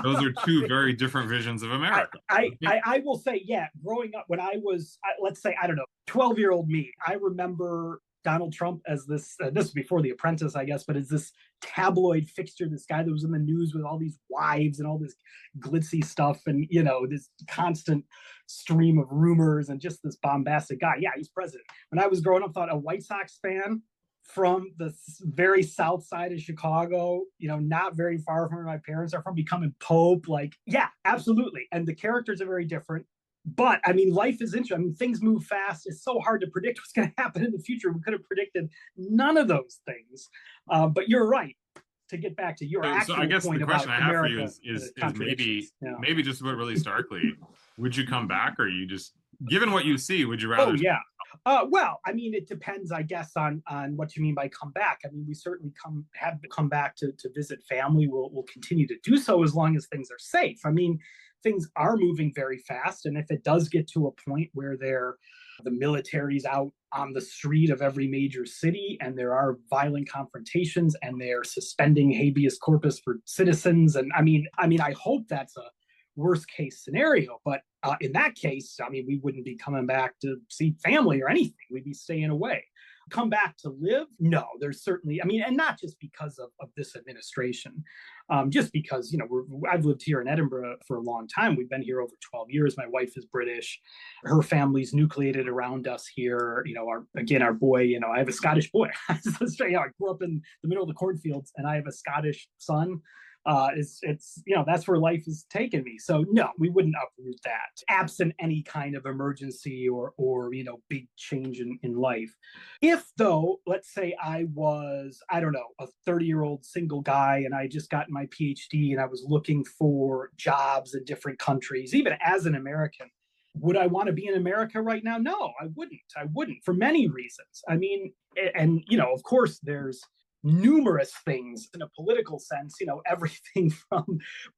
Those are 2 very different visions of America. I will say, growing up when I was, let's say, I don't know, 12-year-old me, I remember Donald Trump as this was before The Apprentice, I guess, but as this tabloid fixture, this guy that was in the news with all these wives and all this glitzy stuff, and this constant stream of rumors and just this bombastic guy. Yeah, he's president. When I was growing up, I thought a White Sox fan from the very south side of Chicago, not very far from where my parents are from, becoming Pope. Like, yeah, absolutely. And the characters are very different. But I mean, life is interesting. I mean, things move fast. It's so hard to predict what's going to happen in the future. We could have predicted none of those things. But you're right. To get back to your actual I guess point the question about I have America, for you is maybe just about really starkly, would you come back, or you just, given what you see, would you rather? Oh yeah. Well, I mean, it depends, I guess, on what you mean by come back. I mean, we certainly have come back to visit family. We'll continue to do so as long as things are safe. I mean, things are moving very fast, and if it does get to a point where the military's out on the street of every major city, and there are violent confrontations, and they're suspending habeas corpus for citizens, and I mean, I hope that's a worst case scenario, but in that case, I mean, we wouldn't be coming back to see family or anything. We'd be staying away. Come back to live? No, there's certainly, I mean, and not just because of this administration, just because, I've lived here in Edinburgh for a long time. We've been here over 12 years. My wife is British. Her family's nucleated around us here. Our boy, I have a Scottish boy. I grew up in the middle of the cornfields, and I have a Scottish son. It's that's where life has taken me. So no, we wouldn't uproot that, absent any kind of emergency or big change in life. If though, let's say I was, I don't know, a 30-year-old single guy, and I just got my PhD, and I was looking for jobs in different countries, even as an American, would I want to be in America right now? No, I wouldn't for many reasons. I mean, and of course there's numerous things in a political sense, everything from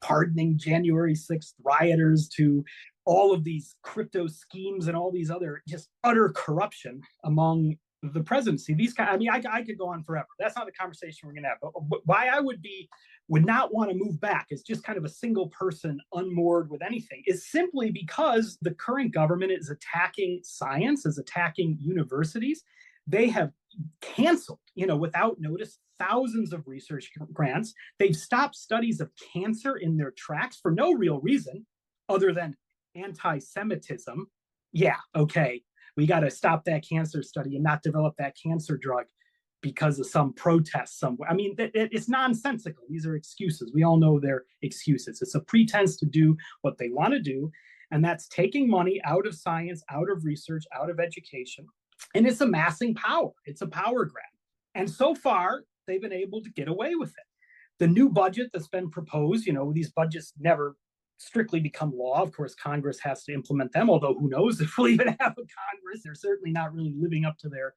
pardoning January 6th rioters to all of these crypto schemes and all these other just utter corruption among the presidency. These guys, I mean, I could go on forever. That's not the conversation we're going to have. But why I would not want to move back as just kind of a single person unmoored with anything is simply because the current government is attacking science, is attacking universities. They have canceled, without notice, thousands of research grants. They've stopped studies of cancer in their tracks for no real reason other than anti-Semitism. Yeah, okay, we got to stop that cancer study and not develop that cancer drug because of some protest somewhere. I mean, it's nonsensical. These are excuses. We all know they're excuses. It's a pretense to do what they want to do, and that's taking money out of science, out of research, out of education. And it's amassing power. It's a power grab. And so far, they've been able to get away with it. The new budget that's been proposed, these budgets never strictly become law. Of course, Congress has to implement them, although who knows if we'll even have a Congress. They're certainly not really living up to their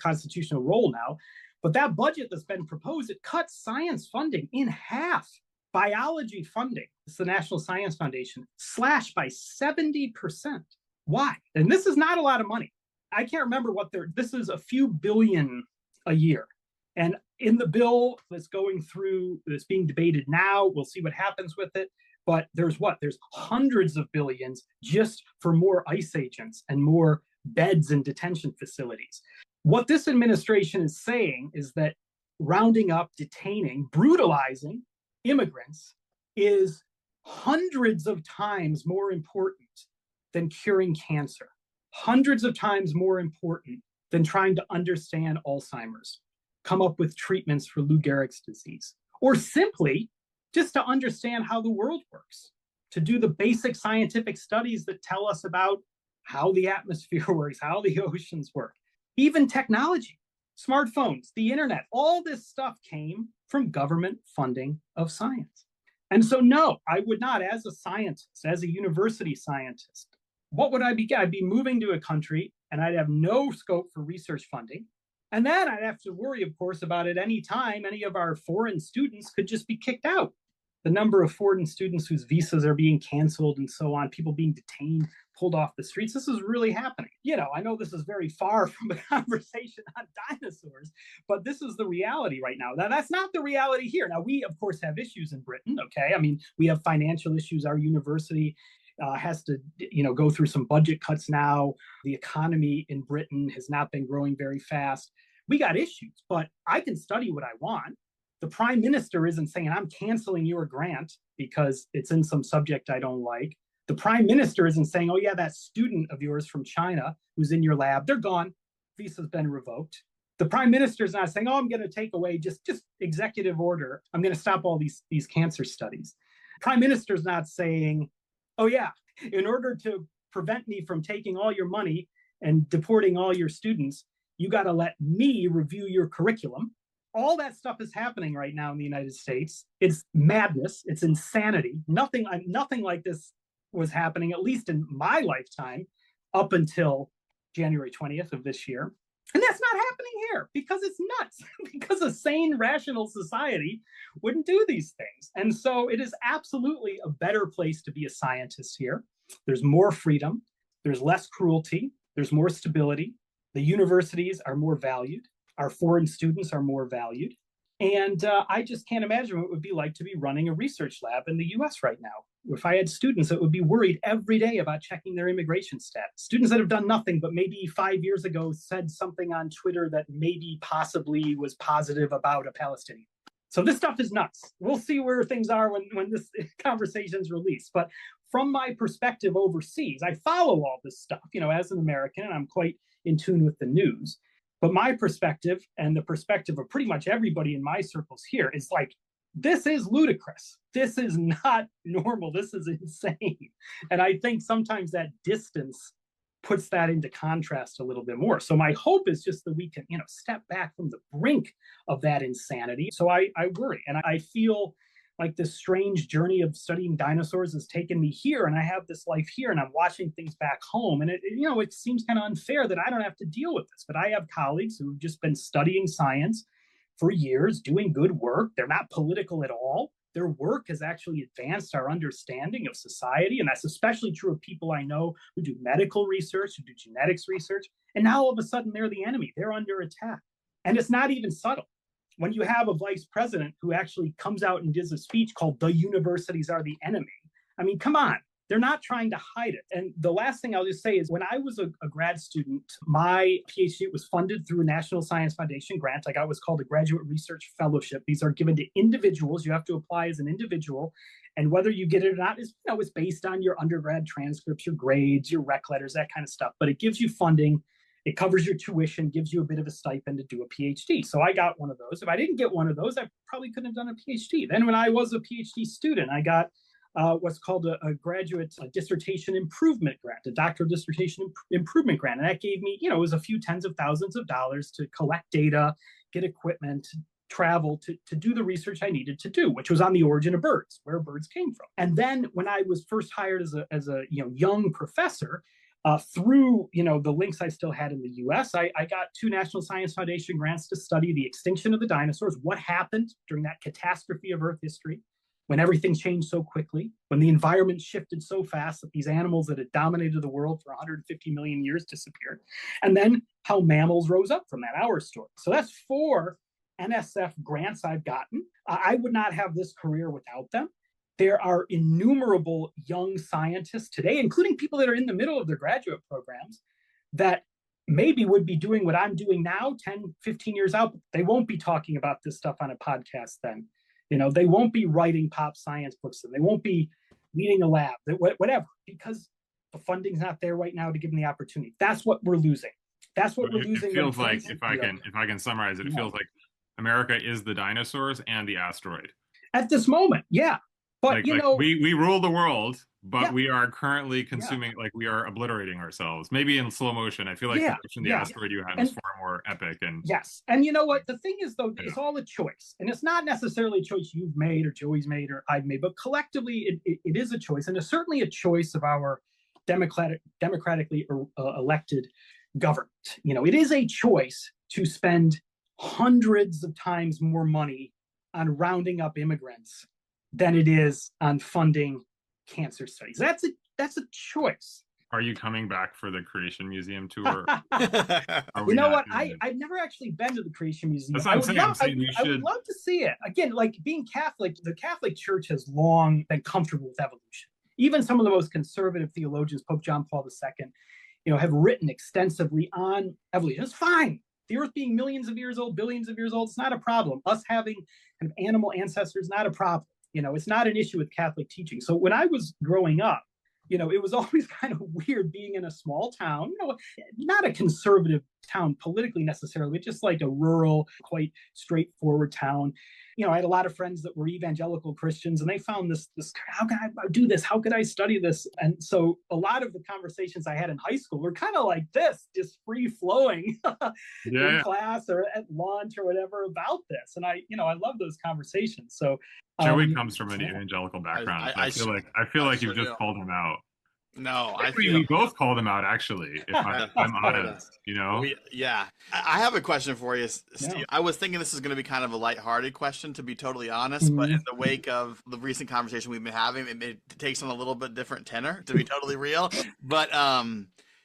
constitutional role now. But that budget that's been proposed, it cuts science funding in half. Biology funding, it's the National Science Foundation, slashed by 70%. Why? And this is not a lot of money. I can't remember this is a few billion a year. And in the bill that's being debated now, we'll see what happens with it. But there's hundreds of billions just for more ICE agents and more beds in detention facilities. What this administration is saying is that rounding up, detaining, brutalizing immigrants is hundreds of times more important than curing cancer. Hundreds of times more important than trying to understand Alzheimer's, come up with treatments for Lou Gehrig's disease, or simply just to understand how the world works, to do the basic scientific studies that tell us about how the atmosphere works, how the oceans work. Even technology, smartphones, the internet, all this stuff came from government funding of science. And so, no, I would not, as a scientist, as a university scientist, what would I be? I'd be moving to a country and I'd have no scope for research funding. And then I'd have to worry, of course, about at any time, any of our foreign students could just be kicked out. The number of foreign students whose visas are being canceled and so on, people being detained, pulled off the streets. This is really happening. I know this is very far from a conversation on dinosaurs, but this is the reality right now. Now, that's not the reality here. Now, we, of course, have issues in Britain, okay? I mean, we have financial issues. Our university has to, go through some budget cuts now. The economy in Britain has not been growing very fast. we got issues, but I can study what I want. The prime minister isn't saying, I'm canceling your grant because it's in some subject I don't like. The prime minister isn't saying, oh, yeah, that student of yours from China who's in your lab, they're gone. Visa's been revoked. The prime minister's not saying, oh, I'm going to take away just executive order. I'm going to stop all these cancer studies. Prime minister's not saying, oh, yeah, in order to prevent me from taking all your money and deporting all your students, you got to let me review your curriculum. All that stuff is happening right now in the United States. It's madness. It's insanity. Nothing like this was happening, at least in my lifetime, up until January 20th of this year. And that's not happening here because it's nuts, because a sane, rational society wouldn't do these things. And so it is absolutely a better place to be a scientist here. There's more freedom. There's less cruelty. There's more stability. The universities are more valued. Our foreign students are more valued. And I just can't imagine what it would be like to be running a research lab in the US right now. If I had students that would be worried every day about checking their immigration status, students that have done nothing, but maybe 5 years ago said something on Twitter that maybe possibly was positive about a Palestinian. So this stuff is nuts. We'll see where things are when this conversation is released. But from my perspective overseas, I follow all this stuff, as an American, and I'm quite in tune with the news. But my perspective and the perspective of pretty much everybody in my circles here is like, this is ludicrous. This is not normal. This is insane. And I think sometimes that distance puts that into contrast a little bit more. So my hope is just that we can, step back from the brink of that insanity. So I worry. And I feel like this strange journey of studying dinosaurs has taken me here, and I have this life here, and I'm watching things back home. And it seems kind of unfair that I don't have to deal with this, but I have colleagues who've just been studying science for years, doing good work. They're not political at all. Their work has actually advanced our understanding of society. And that's especially true of people I know who do medical research, who do genetics research. And now all of a sudden they're the enemy. They're under attack. And it's not even subtle. When you have a vice president who actually comes out and gives a speech called "The Universities Are the Enemy," I mean, come on. They're not trying to hide it. And the last thing I'll just say is when I was a grad student, my PhD was funded through a National Science Foundation grant. I got what's called a graduate research fellowship. These are given to individuals. You have to apply as an individual. And whether you get it or not is, it's based on your undergrad transcripts, your grades, your rec letters, that kind of stuff. But it gives you funding. It covers your tuition, gives you a bit of a stipend to do a PhD. So I got one of those. If I didn't get one of those, I probably couldn't have done a PhD. Then when I was a PhD student, I got what's called a graduate dissertation improvement grant, a doctoral dissertation improvement grant. And that gave me, it was a few tens of thousands of dollars to collect data, get equipment, travel to do the research I needed to do, which was on the origin of birds, where birds came from. And then when I was first hired as a young professor, through the links I still had in the US, I got 2 National Science Foundation grants to study the extinction of the dinosaurs, what happened during that catastrophe of Earth history, when everything changed so quickly, when the environment shifted so fast that these animals that had dominated the world for 150 million years disappeared, and then how mammals rose up from that, our story. So that's 4 NSF grants I've gotten. I would not have this career without them. There are innumerable young scientists today, including people that are in the middle of their graduate programs, that maybe would be doing what I'm doing now 10, 15 years out. They won't be talking about this stuff on a podcast then. They won't be writing pop science books, and they won't be leading a lab, whatever, because the funding's not there right now to give them the opportunity. That's what we're losing. That's what we're losing. It feels like, if I can summarize it, it feels like America is the dinosaurs and the asteroid. At this moment, yeah. But, we rule the world, but we are currently consuming, we are obliterating ourselves. Maybe in slow motion. I feel like the asteroid you have is far more epic. And yes. And you know what? The thing is, though, it's all a choice. And it's not necessarily a choice you've made or Joey's made or I've made, but collectively it is a choice. And it's certainly a choice of our democratically elected government. It is a choice to spend hundreds of times more money on rounding up immigrants than it is on funding cancer studies. That's a choice. Are you coming back for the Creation Museum tour? You know what? I've never actually been to the Creation Museum. That's what I'm saying. I would love to see it. Again, being Catholic, the Catholic Church has long been comfortable with evolution. Even some of the most conservative theologians, Pope John Paul II, have written extensively on evolution. It's fine. The Earth being millions of years old, billions of years old, it's not a problem. Us having kind of animal ancestors, not a problem. It's not an issue with Catholic teaching. So when I was growing up, it was always kind of weird being in a small town, not a conservative town politically necessarily, but just like a rural, quite straightforward town. I had a lot of friends that were evangelical Christians, and they found this, how can I do this? How could I study this? And so a lot of the conversations I had in high school were kind of like this, just free flowing in class or at lunch or whatever about this. And I love those conversations. So Joey comes from an evangelical background. I feel like you've just called him out. No, we both called him out, actually, if I'm honest, I have a question for you, Steve. Yeah. I was thinking this is going to be kind of a lighthearted question, to be totally honest, but in the wake of the recent conversation we've been having, it takes on a little bit different tenor, to be totally real. But,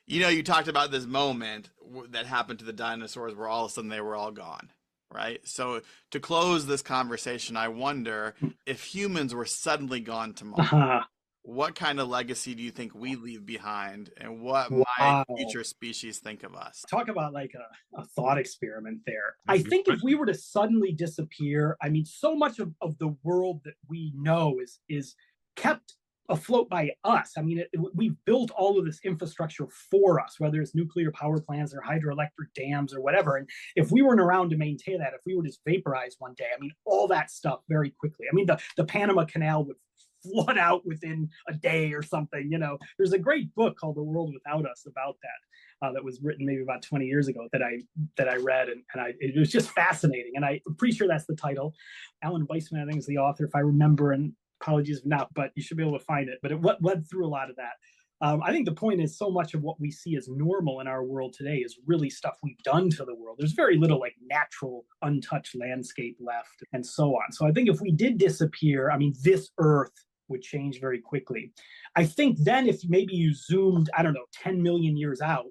you talked about this moment that happened to the dinosaurs where all of a sudden they were all gone. Right. So to close this conversation, I wonder if humans were suddenly gone tomorrow, what kind of legacy do you think we leave behind, and what might future species think of us? Talk about like a thought experiment there. I think if we were to suddenly disappear, I mean, so much of the world that we know is kept afloat by us. I mean, we've built all of this infrastructure for us, whether it's nuclear power plants or hydroelectric dams or whatever. And if we weren't around to maintain that, if we were just vaporized one day, I mean, all that stuff very quickly. I mean, the Panama Canal would flood out within a day or something. There's a great book called The World Without Us about that. That was written maybe about 20 years ago that I read, and it was just fascinating. And I'm pretty sure that's the title. Alan Weissman, I think, is the author, if I remember, and apologies if not, but you should be able to find it. But it led through a lot of that. I think the point is, so much of what we see as normal in our world today is really stuff we've done to the world. There's very little like natural, untouched landscape left, and so on. So I think if we did disappear, I mean, this Earth would change very quickly. I think then if maybe you zoomed, 10 million years out,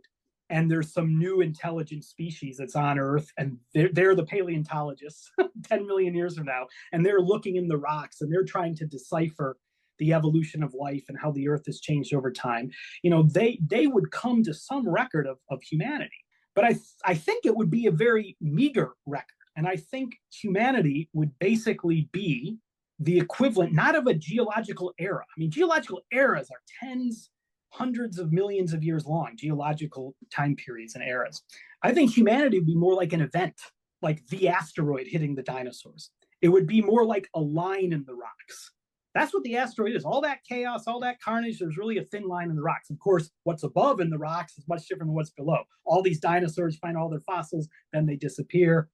and there's some new intelligent species that's on Earth, and they're the paleontologists 10 million years from now, and they're looking in the rocks, and they're trying to decipher the evolution of life and how the Earth has changed over time. They would come to some record of humanity. But I think it would be a very meager record. And I think humanity would basically be the equivalent, not of a geological era. I mean, geological eras are tens, hundreds of millions of years long, geological time periods and eras. I think humanity would be more like an event, like the asteroid hitting the dinosaurs. It would be more like a line in the rocks. That's what the asteroid is. All that chaos, all that carnage, there's really a thin line in the rocks. Of course, what's above in the rocks is much different than what's below. All these dinosaurs find all their fossils, then they disappear,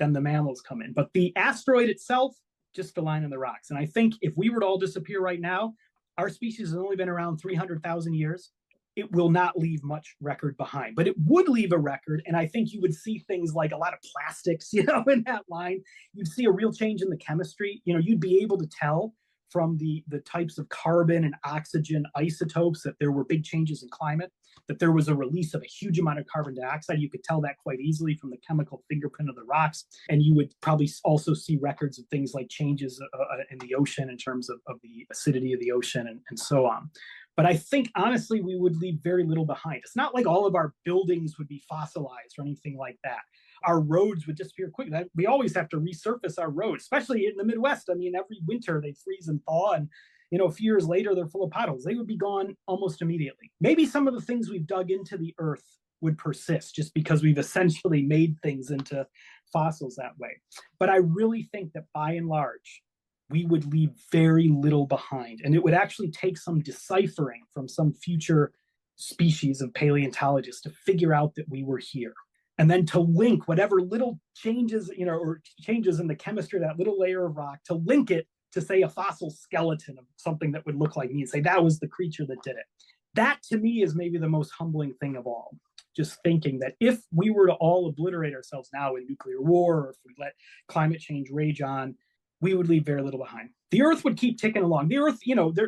then the mammals come in. But the asteroid itself, just a line in the rocks. And I think if we were to all disappear right now, our species has only been around 300,000 years. It will not leave much record behind, but it would leave a record. And I think you would see things like a lot of plastics, in that line. You'd see a real change in the chemistry. You'd be able to tell from the types of carbon and oxygen isotopes that there were big changes in climate, that there was a release of a huge amount of carbon dioxide. You could tell that quite easily from the chemical fingerprint of the rocks. And you would probably also see records of things like changes in the ocean in terms of the acidity of the ocean and so on. But I think, honestly, we would leave very little behind. It's not like all of our buildings would be fossilized or anything like that. Our roads would disappear quickly. We always have to resurface our roads, especially in the Midwest. I mean, every winter they freeze and thaw, and a few years later they're full of potholes. They would be gone almost immediately. Maybe some of the things we've dug into the earth would persist just because we've essentially made things into fossils that way. But I really think that by and large, we would leave very little behind. And it would actually take some deciphering from some future species of paleontologists to figure out that we were here. And then to link whatever little changes, or changes in the chemistry of that little layer of rock, to link it to, say, a fossil skeleton of something that would look like me and say that was the creature that did it. That, to me, is maybe the most humbling thing of all. Just thinking that if we were to all obliterate ourselves now in nuclear war, or if we let climate change rage on, we would leave very little behind. The Earth would keep ticking along. The Earth,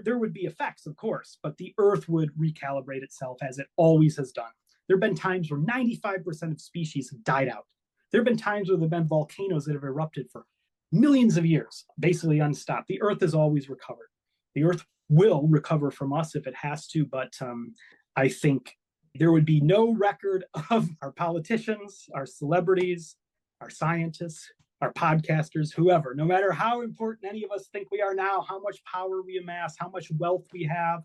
there would be effects, of course, but the Earth would recalibrate itself as it always has done. There have been times where 95% of species have died out. There have been times where there have been volcanoes that have erupted for millions of years, basically unstopped. The Earth has always recovered. The Earth will recover from us if it has to, but I think, There would be no record of our politicians, our celebrities, our scientists, our podcasters, whoever. No matter how important any of us think we are now, how much power we amass, how much wealth we have,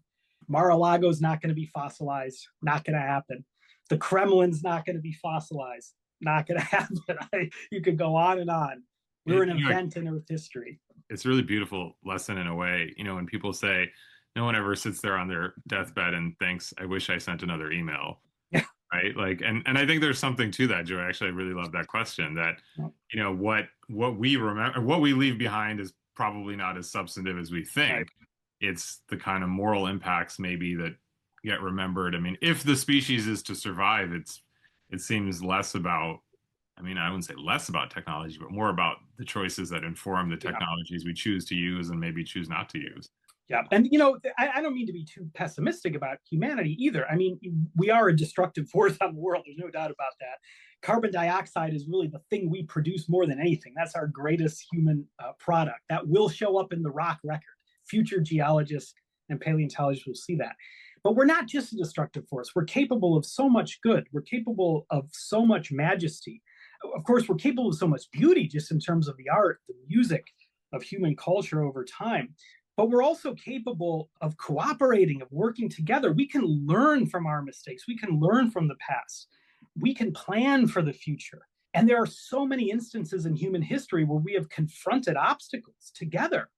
Mar-a-Lago's not going to be fossilized. Not going to happen. The Kremlin's not going to be fossilized. Not going to happen. You could go on and on. We're an event in Earth history. It's a really beautiful lesson in a way. When people say no one ever sits there on their deathbed and thinks, I wish I sent another email. Yeah. Right. And I think there's something to that, Joe. Actually, I really love that question that, what we remember, what we leave behind is probably not as substantive as we think. Right. It's the kind of moral impacts maybe that get remembered. I mean, if the species is to survive, it seems less about, I wouldn't say less about technology, but more about the choices that inform the technologies we choose to use and maybe choose not to use. Yeah. And, I don't mean to be too pessimistic about humanity either. We are a destructive force on the world. There's no doubt about that. Carbon dioxide is really the thing we produce more than anything. That's our greatest human product. That will show up in the rock record. Future geologists and paleontologists will see that. But we're not just a destructive force. We're capable of so much good. We're capable of so much majesty. Of course, we're capable of so much beauty just in terms of the art, the music of human culture over time. But we're also capable of cooperating, of working together. We can learn from our mistakes. We can learn from the past. We can plan for the future. And there are so many instances in human history where we have confronted obstacles together.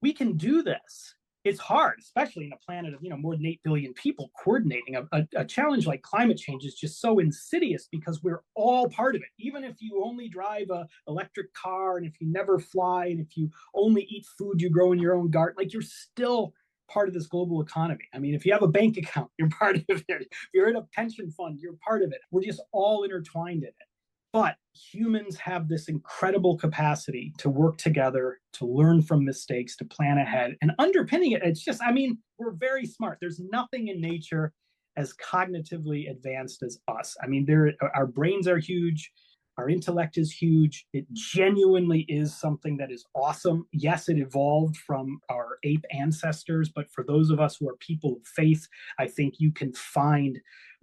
We can do this. It's hard, especially in a planet of more than 8 billion people coordinating. A challenge like climate change is just so insidious because we're all part of it. Even if you only drive an electric car, and if you never fly, and if you only eat food you grow in your own garden, you're still part of this global economy. If you have a bank account, you're part of it. If you're in a pension fund, you're part of it. We're just all intertwined in it. But humans have this incredible capacity to work together, to learn from mistakes, to plan ahead. And underpinning it, it's just, we're very smart. There's nothing in nature as cognitively advanced as us. Our brains are huge. Our intellect is huge. It genuinely is something that is awesome. Yes, it evolved from our ape ancestors, but for those of us who are people of faith, I think you can find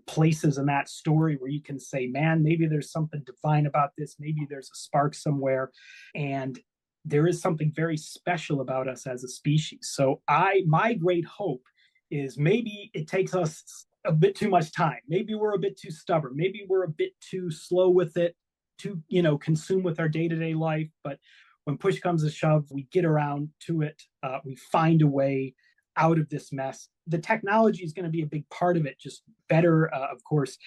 places in that story where you can say, man, maybe there's something divine about this. Maybe there's a spark somewhere. And there is something very special about us as a species. So my great hope is maybe it takes us a bit too much time. Maybe we're a bit too stubborn. Maybe we're a bit too slow with it, too, consumed with our day-to-day life. But when push comes to shove, we get around to it. We find a way out of this mess. The technology is going to be a big part of it. Just better, of course,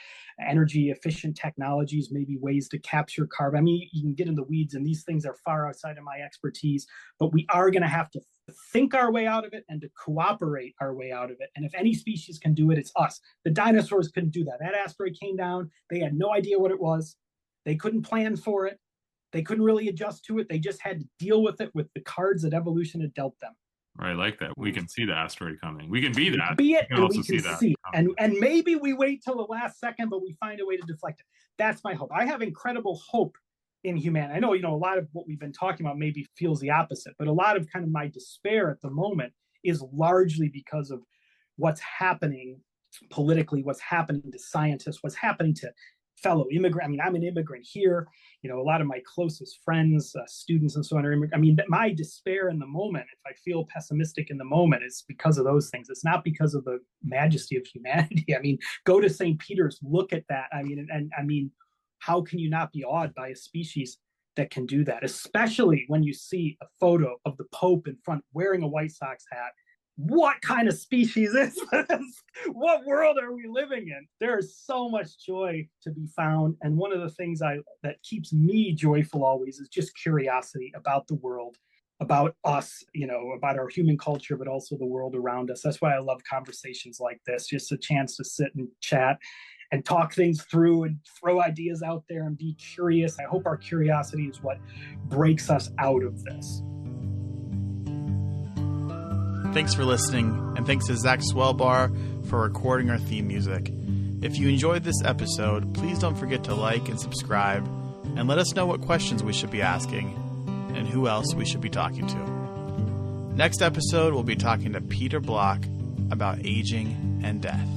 energy efficient technologies, maybe ways to capture carbon. You can get in the weeds, and these things are far outside of my expertise, but we are going to have to think our way out of it and to cooperate our way out of it. And if any species can do it, it's us. The dinosaurs couldn't do that. That asteroid came down. They had no idea what it was. They couldn't plan for it. They couldn't really adjust to it. They just had to deal with it with the cards that evolution had dealt them. Right, I like that. We can see the asteroid coming. We can be that. Be it, and we can see it. And maybe we wait till the last second, but we find a way to deflect it. That's my hope. I have incredible hope in humanity. I know, a lot of what we've been talking about maybe feels the opposite, but a lot of kind of my despair at the moment is largely because of what's happening politically, what's happening to scientists, what's happening to fellow immigrant. I'm an immigrant here. A lot of my closest friends, students and so on are immigrant. My despair in the moment, if I feel pessimistic in the moment, is because of those things. It's not because of the majesty of humanity. Go to St. Peter's, look at that. How can you not be awed by a species that can do that? Especially when you see a photo of the Pope in front wearing a White Sox hat. What kind of species is this? What world are we living in? There is so much joy to be found. And one of the things that keeps me joyful always is just curiosity about the world, about us, about our human culture, but also the world around us. That's why I love conversations like this, just a chance to sit and chat and talk things through and throw ideas out there and be curious. I hope our curiosity is what breaks us out of this. Thanks for listening, and thanks to Zach Swellbar for recording our theme music. If you enjoyed this episode, please don't forget to like and subscribe, and let us know what questions we should be asking, and who else we should be talking to. Next episode, we'll be talking to Peter Block about aging and death.